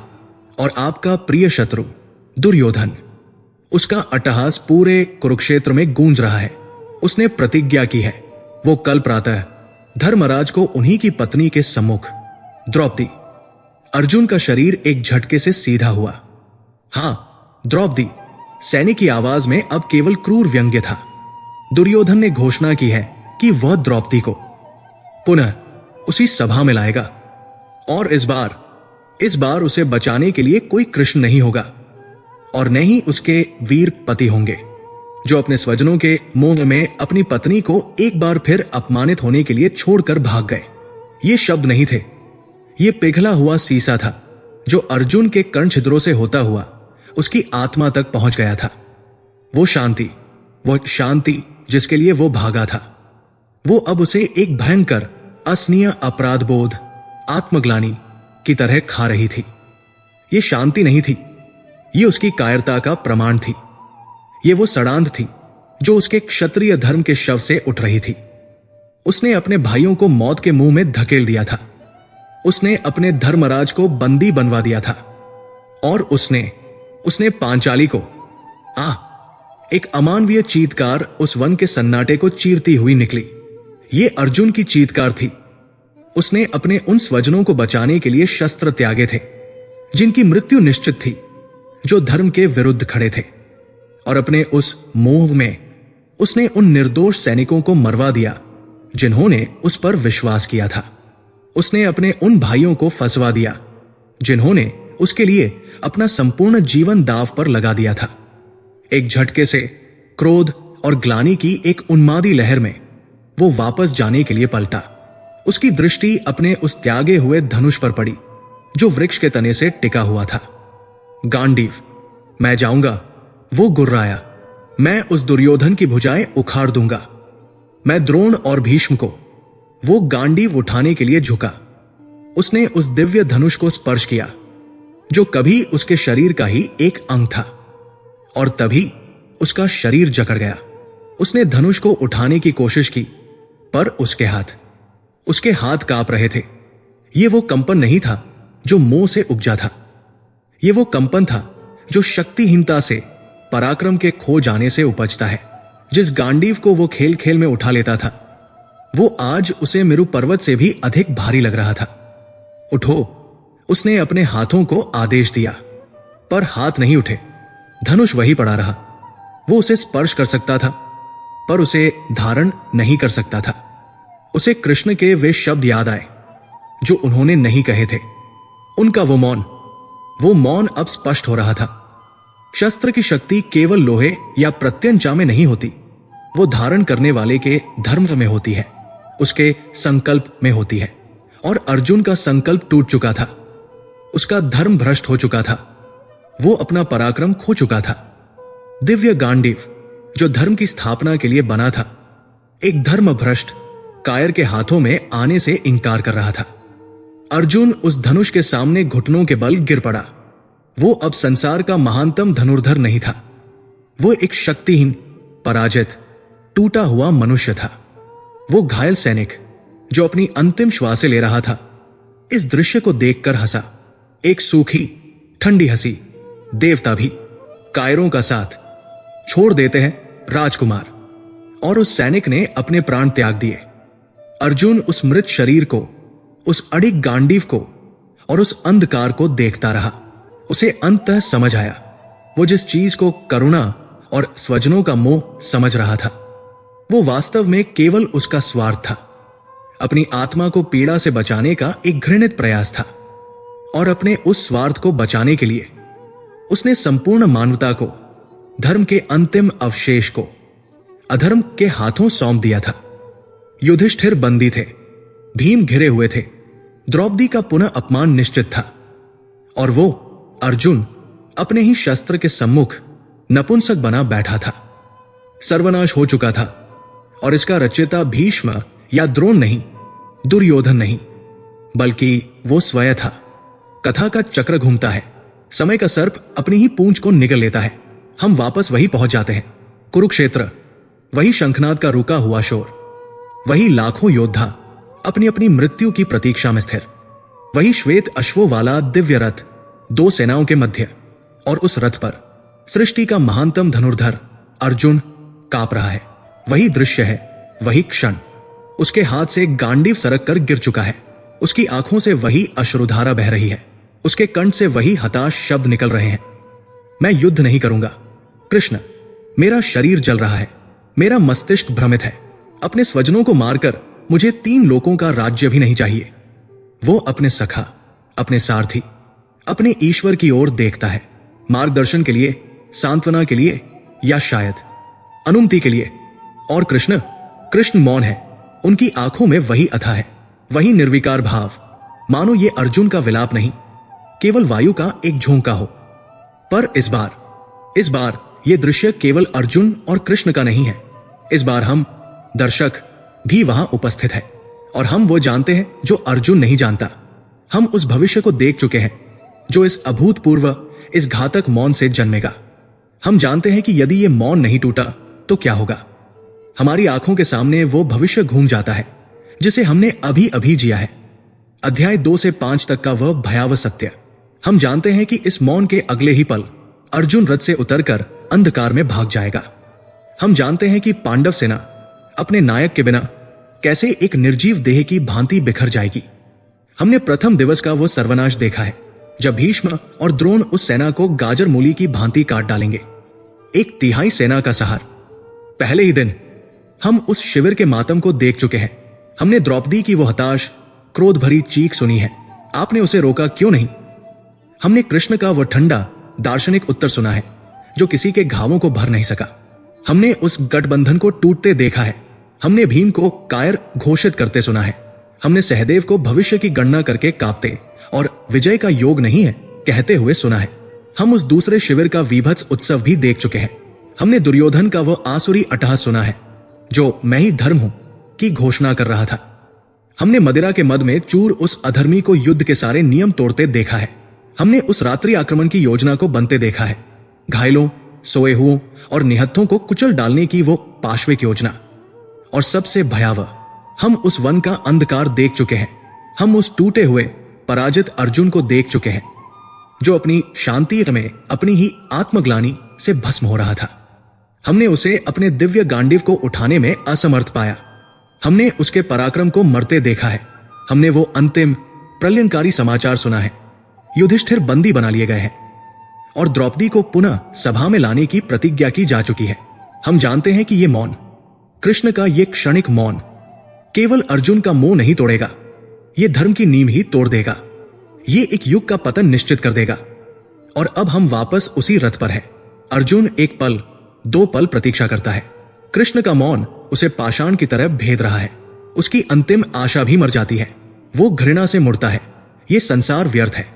और आपका प्रिय शत्रु दुर्योधन। उसका अट्टहास पूरे कुरुक्षेत्र में गूंज रहा है। उसने प्रतिज्ञा की है, वो कल प्रातः धर्मराज को उन्हीं की पत्नी के सम्मुख। द्रौपदी। अर्जुन का शरीर एक झटके से सीधा हुआ। हां, द्रौपदी। सैनिक की आवाज में अब केवल क्रूर व्यंग्य था। दुर्योधन ने घोषणा की है कि वह द्रौपदी को पुनः उसी सभा में लाएगा, और इस बार उसे बचाने के लिए कोई कृष्ण नहीं होगा, और न ही उसके वीर पति होंगे, जो अपने स्वजनों के मोह में अपनी पत्नी को एक बार फिर अपमानित होने के लिए छोड़कर भाग गए। ये शब्द नहीं थे, ये पिघला हुआ सीसा था, जो अर्जुन के कर्ण छिद्रों से होता हुआ उसकी आत्मा तक पहुंच गया था। वो शांति जिसके लिए वो भागा था, वो अब उसे एक भयंकर असनीय अपराध बोध, आत्मग्लानि की तरह खा रही थी। ये शांति नहीं थी, ये उसकी कायरता का प्रमाण थी। ये वो सड़ांध थी जो उसके क्षत्रिय धर्म के शव से उठ रही थी। उसने अपने भाइयों को मौत के मुंह में धकेल दिया था। उसने अपने धर्मराज को बंदी बनवा दिया था, और उसने पांचाली को। एक अमानवीय चीत्कार उस वन के सन्नाटे को चीरती हुई निकली। ये अर्जुन की चीत्कार थी। उसने अपने उन स्वजनों को बचाने के लिए शस्त्र त्यागे थे, जिनकी मृत्यु निश्चित थी, जो धर्म के विरुद्ध खड़े थे, और अपने उस मोह में उसने उन निर्दोष सैनिकों को मरवा दिया जिन्होंने उस पर विश्वास किया था। उसने अपने उन भाइयों को फंसवा दिया जिन्होंने उसके लिए अपना संपूर्ण जीवन दांव पर लगा दिया था। एक झटके से क्रोध और ग्लानि की एक उन्मादी लहर में वो वापस जाने के लिए पलटा। उसकी दृष्टि अपने उस त्यागे हुए धनुष पर पड़ी जो वृक्ष के तने से टिका हुआ था। गांडीव, मैं जाऊंगा, वो गुर्राया। मैं उस दुर्योधन की भुजाएं उखाड़ दूंगा। मैं द्रोण और भीष्म को। वो गांडीव उठाने के लिए झुका। उसने उस दिव्य धनुष को स्पर्श किया जो कभी उसके शरीर का ही एक अंग था, और तभी उसका शरीर जकड़ गया। उसने धनुष को उठाने की कोशिश की, पर उसके हाथ कांप रहे थे। यह वो कंपन नहीं था जो मोह से उपजा था। यह वो कंपन था जो शक्तिहीनता से, पराक्रम के खो जाने से उपजता है। जिस गांडीव को वो खेल खेल में उठा लेता था, वो आज उसे मेरु पर्वत से भी अधिक भारी लग रहा था। उठो, उसने अपने हाथों को आदेश दिया, पर हाथ नहीं उठे। धनुष वही पड़ा रहा। वो उसे स्पर्श कर सकता था, पर उसे धारण नहीं कर सकता था। उसे कृष्ण के वे शब्द याद आए जो उन्होंने नहीं कहे थे। उनका वो मौन अब स्पष्ट हो रहा था। शस्त्र की शक्ति केवल लोहे या प्रत्यंचा में नहीं होती, वो धारण करने वाले के धर्म में होती है, उसके संकल्प में होती है। और अर्जुन का संकल्प टूट चुका था, उसका धर्म भ्रष्ट हो चुका था, वो अपना पराक्रम खो चुका था। दिव्य गांडीव जो धर्म की स्थापना के लिए बना था, एक धर्म भ्रष्ट कायर के हाथों में आने से इंकार कर रहा था। अर्जुन उस धनुष के सामने घुटनों के बल गिर पड़ा। वो अब संसार का महानतम धनुर्धर नहीं था, वो एक शक्तिहीन, पराजित टूटा हुआ मनुष्य था। वो घायल सैनिक जो अपनी अंतिम श्वासें ले रहा था, इस दृश्य को देखकर हंसा। एक सूखी ठंडी हंसी। देवता भी कायरों का साथ छोड़ देते हैं राजकुमार। और उस सैनिक ने अपने प्राण त्याग दिए। अर्जुन उस मृत शरीर को, उस अडिग गांडीव को और उस अंधकार को देखता रहा। उसे अंततः समझ आया, वो जिस चीज को करुणा और स्वजनों का मोह समझ रहा था, वो वास्तव में केवल उसका स्वार्थ था। अपनी आत्मा को पीड़ा से बचाने का एक घृणित प्रयास था। और अपने उस स्वार्थ को बचाने के लिए उसने संपूर्ण मानवता को, धर्म के अंतिम अवशेष को अधर्म के हाथों सौंप दिया था। युधिष्ठिर बंदी थे, भीम घिरे हुए थे, द्रौपदी का पुनः अपमान निश्चित था, और वो अर्जुन अपने ही शस्त्र के सम्मुख नपुंसक बना बैठा था। सर्वनाश हो चुका था, और इसका रचयिता भीष्म या द्रोण नहीं, दुर्योधन नहीं, बल्कि वो स्वयं था। कथा का चक्र घूमता है, समय का सर्प अपनी ही पूंछ को निगल लेता है। हम वापस वही पहुंच जाते हैं, कुरुक्षेत्र। वही शंखनाद का रुका हुआ शोर, वही लाखों योद्धा अपनी अपनी मृत्यु की प्रतीक्षा में स्थिर, वही श्वेत अश्वों वाला दिव्य रथ दो सेनाओं के मध्य, और उस रथ पर सृष्टि का महानतम धनुर्धर अर्जुन कांप रहा है। वही दृश्य है, वही क्षण। उसके हाथ से गांडीव सरक कर गिर चुका है, उसकी आंखों से वही अश्रुधारा बह रही है, उसके कंठ से वही हताश शब्द निकल रहे हैं, मैं युद्ध नहीं करूंगा कृष्ण। मेरा शरीर जल रहा है, मेरा मस्तिष्क भ्रमित है। अपने स्वजनों को मारकर मुझे 3 लोकों का राज्य भी नहीं चाहिए। वो अपने सखा, अपने सारथी, अपने ईश्वर की ओर देखता है, मार्गदर्शन के लिए, सांत्वना के लिए, या शायद अनुमति के लिए। और कृष्ण मौन है। उनकी आंखों में वही अथा है, वही निर्विकार भाव, मानो ये अर्जुन का विलाप नहीं, केवल वायु का एक झोंका हो। पर इस बार ये दृश्य केवल अर्जुन और कृष्ण का नहीं है। इस बार हम दर्शक भी वहां उपस्थित है, और हम वो जानते हैं जो अर्जुन नहीं जानता। हम उस भविष्य को देख चुके हैं जो इस अभूतपूर्व, इस घातक मौन से जन्मेगा। हम जानते हैं कि यदि ये मौन नहीं टूटा तो क्या होगा। हमारी आंखों के सामने वो भविष्य घूम जाता है जिसे हमने अभी अभी जिया है। अध्याय 2 से 5 तक का वह भयावह सत्य। हम जानते हैं कि इस मौन के अगले ही पल अर्जुन रथ से उतरकर अंधकार में भाग जाएगा। हम जानते हैं कि पांडव सेना अपने नायक के बिना कैसे एक निर्जीव देह की भांति बिखर जाएगी। हमने प्रथम दिवस का वो सर्वनाश देखा है जब भीष्म और द्रोण उस सेना को गाजर मूली की भांति काट डालेंगे, 1/3 सेना का सहार। पहले ही दिन हम उस शिविर के मातम को देख चुके हैं। हमने द्रौपदी की वो हताश, क्रोध भरी चीख सुनी है, आपने उसे रोका क्यों नहीं। हमने कृष्ण का वो ठंडा दार्शनिक उत्तर सुना है जो किसी के घावों को भर नहीं सका। हमने उस गठबंधन को टूटते देखा है। हमने भीम को कायर घोषित करते सुना है। हमने सहदेव को भविष्य की गणना करके कांपते और विजय का योग नहीं है कहते हुए सुना है। हम उस दूसरे शिविर का वीभत्स उत्सव भी देख चुके हैं। हमने दुर्योधन का वो आसुरी अट्टहास सुना है जो मैं ही धर्म हूं की घोषणा कर रहा था। हमने मदिरा के मद में चूर उस अधर्मी को युद्ध के सारे नियम तोड़ते देखा है। हमने उस रात्रि आक्रमण की योजना को बनते देखा है, घायलों, सोए हुओं और निहत्थों को कुचल डालने की वो पाश्विक योजना। और सबसे भयावह, हम उस वन का अंधकार देख चुके हैं। हम उस टूटे हुए पराजित अर्जुन को देख चुके हैं जो अपनी शांति में अपनी ही आत्मग्लानि से भस्म हो रहा था। हमने उसे अपने दिव्य गांडीव को उठाने में असमर्थ पाया। हमने उसके पराक्रम को मरते देखा है। हमने वो अंतिम प्रलयंकारी समाचार सुना है, युधिष्ठिर बंदी बना लिए गए हैं और द्रौपदी को पुनः सभा में लाने की प्रतिज्ञा की जा चुकी है। हम जानते हैं कि ये मौन, कृष्ण का ये क्षणिक मौन, केवल अर्जुन का मोह नहीं तोड़ेगा, ये धर्म की नींव ही तोड़ देगा। ये एक युग का पतन निश्चित कर देगा। और अब हम वापस उसी रथ पर हैं। अर्जुन 1 पल 2 पल प्रतीक्षा करता है। कृष्ण का मौन उसे पाषाण की तरह भेद रहा है। उसकी अंतिम आशा भी मर जाती है। वो घृणा से मुड़ता है। ये संसार व्यर्थ है,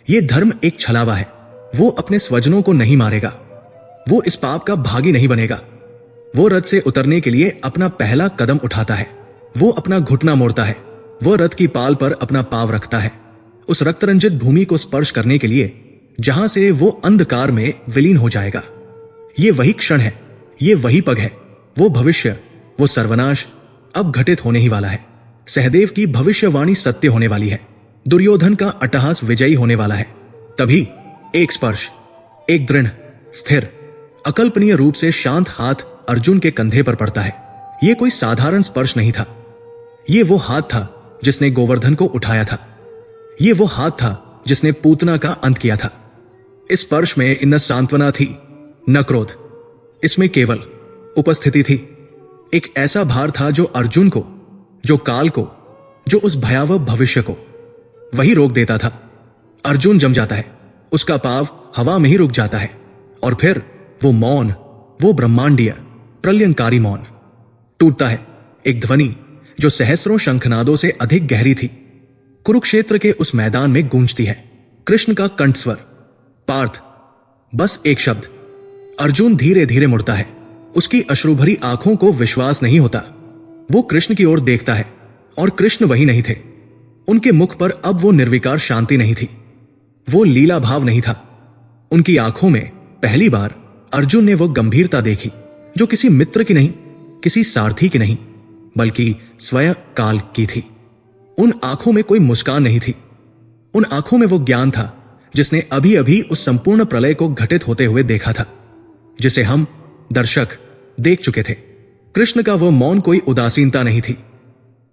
ये धर्म एक छलावा है। वो अपने स्वजनों को नहीं मारेगा, वो इस पाप का भागी नहीं बनेगा। वो रथ से उतरने के लिए अपना पहला कदम उठाता है। वो अपना घुटना मोड़ता है। वो रथ की पाल पर अपना पांव रखता है, उस रक्तरंजित भूमि को स्पर्श करने के लिए जहां से वो अंधकार में विलीन हो जाएगा। ये वही क्षण है, ये वही पग है, वो भविष्य वो सर्वनाश अब घटित होने ही वाला है। सहदेव की भविष्यवाणी सत्य होने वाली है। दुर्योधन का अट्टहास विजयी होने वाला है। तभी एक स्पर्श, एक दृढ़, स्थिर, अकल्पनीय रूप से शांत हाथ अर्जुन के कंधे पर पड़ता है। यह कोई साधारण स्पर्श नहीं था। यह वो हाथ था जिसने गोवर्धन को उठाया था। यह वो हाथ था जिसने पूतना का अंत किया था। इस स्पर्श में न सांत्वना थी, न क्रोध। इसमें केवल उपस्थिति थी। एक ऐसा भार था जो अर्जुन को, जो काल को, जो उस भयावह भविष्य को वही रोक देता था। अर्जुन जम जाता है, उसका पांव हवा में ही रुक जाता है, और फिर वो मौन, वो ब्रह्मांडीय प्रलयंकारी मौन टूटता है। एक ध्वनि जो सहस्रों शंखनादों से अधिक गहरी थी, कुरुक्षेत्र के उस मैदान में गूंजती है। कृष्ण का कंठस्वर, पार्थ। बस एक शब्द। अर्जुन धीरे धीरे मुड़ता है। उसकी अश्रुभरी आंखों को विश्वास नहीं होता। वो कृष्ण की ओर देखता है, और कृष्ण वही नहीं थे। उनके मुख पर अब वो निर्विकार शांति नहीं थी, वो लीला भाव नहीं था। उनकी आंखों में पहली बार अर्जुन ने वो गंभीरता देखी जो किसी मित्र की नहीं, किसी सारथी की नहीं, बल्कि स्वयं काल की थी। उन आंखों में कोई मुस्कान नहीं थी। उन आंखों में वो ज्ञान था जिसने अभी अभी उस संपूर्ण प्रलय को घटित होते हुए देखा था, जिसे हम दर्शक देख चुके थे। कृष्ण का वो मौन कोई उदासीनता नहीं थी,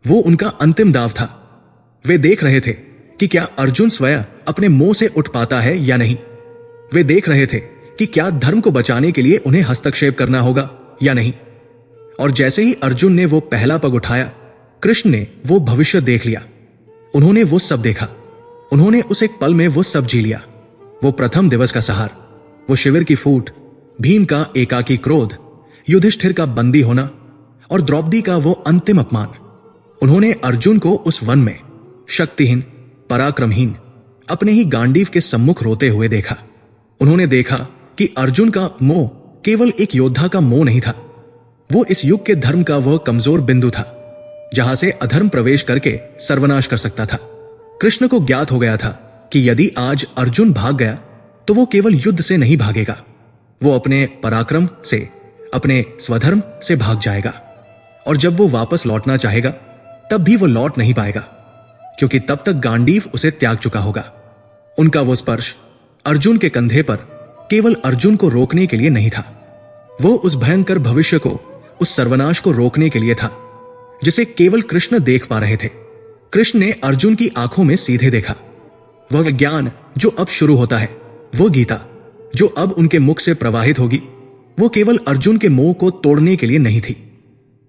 वो उनका अंतिम दाव था। वे देख रहे थे कि क्या अर्जुन स्वयं अपने मुंह से उठ पाता है या नहीं। वे देख रहे थे कि क्या धर्म को बचाने के लिए उन्हें हस्तक्षेप करना होगा या नहीं। और जैसे ही अर्जुन ने वो पहला पग उठाया, कृष्ण ने वो भविष्य देख लिया। उन्होंने वो सब देखा। उन्होंने उस एक पल में वो सब जी लिया। वो प्रथम दिवस का सहार, वो शिविर की फूट, भीम का एकाकी क्रोध, युधिष्ठिर का बंदी होना, और द्रौपदी का वो अंतिम अपमान। उन्होंने अर्जुन को उस वन में शक्तिहीन, पराक्रमहीन, अपने ही गांडीव के सम्मुख रोते हुए देखा। उन्होंने देखा कि अर्जुन का मोह केवल एक योद्धा का मोह नहीं था, वो इस युग के धर्म का वह कमजोर बिंदु था जहां से अधर्म प्रवेश करके सर्वनाश कर सकता था। कृष्ण को ज्ञात हो गया था कि यदि आज अर्जुन भाग गया तो वो केवल युद्ध से नहीं भागेगा, वो अपने पराक्रम से, अपने स्वधर्म से भाग जाएगा। और जब वो वापस लौटना चाहेगा तब भी वो लौट नहीं पाएगा, क्योंकि तब तक गांडीव उसे त्याग चुका होगा। उनका वो स्पर्श अर्जुन के कंधे पर केवल अर्जुन को रोकने के लिए नहीं था, वो उस भयंकर भविष्य को, उस सर्वनाश को रोकने के लिए था जिसे केवल कृष्ण देख पा रहे थे। कृष्ण ने अर्जुन की आंखों में सीधे देखा। वह ज्ञान जो अब शुरू होता है, वो गीता जो अब उनके मुख से प्रवाहित होगी, वो केवल अर्जुन के मोह को तोड़ने के लिए नहीं थी।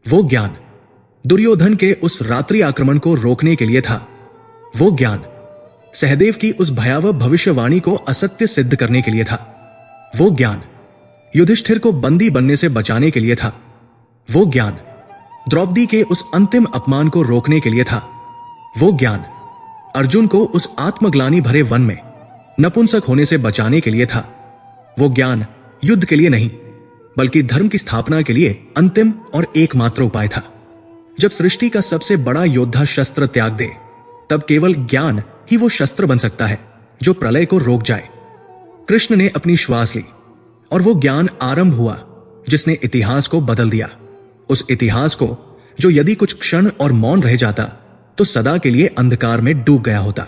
वो ज्ञान दुर्योधन के उस रात्रि आक्रमण को रोकने के लिए था। वो ज्ञान सहदेव की उस भयावह भविष्यवाणी को असत्य सिद्ध करने के लिए था। वो ज्ञान युधिष्ठिर को बंदी बनने से बचाने के लिए था। वो ज्ञान द्रौपदी के उस अंतिम अपमान को रोकने के लिए था। वो ज्ञान अर्जुन को उस आत्मग्लानि भरे वन में नपुंसक होने से बचाने के लिए था। वो ज्ञान युद्ध के लिए नहीं, बल्कि धर्म की स्थापना के लिए अंतिम और एकमात्र उपाय था। जब सृष्टि का सबसे बड़ा योद्धा शस्त्र त्याग दे, तब केवल ज्ञान ही वो शस्त्र बन सकता है जो प्रलय को रोक जाए। कृष्ण ने अपनी श्वास ली, और वो ज्ञान आरंभ हुआ जिसने इतिहास को बदल दिया। उस इतिहास को जो यदि कुछ क्षण और मौन रह जाता तो सदा के लिए अंधकार में डूब गया होता।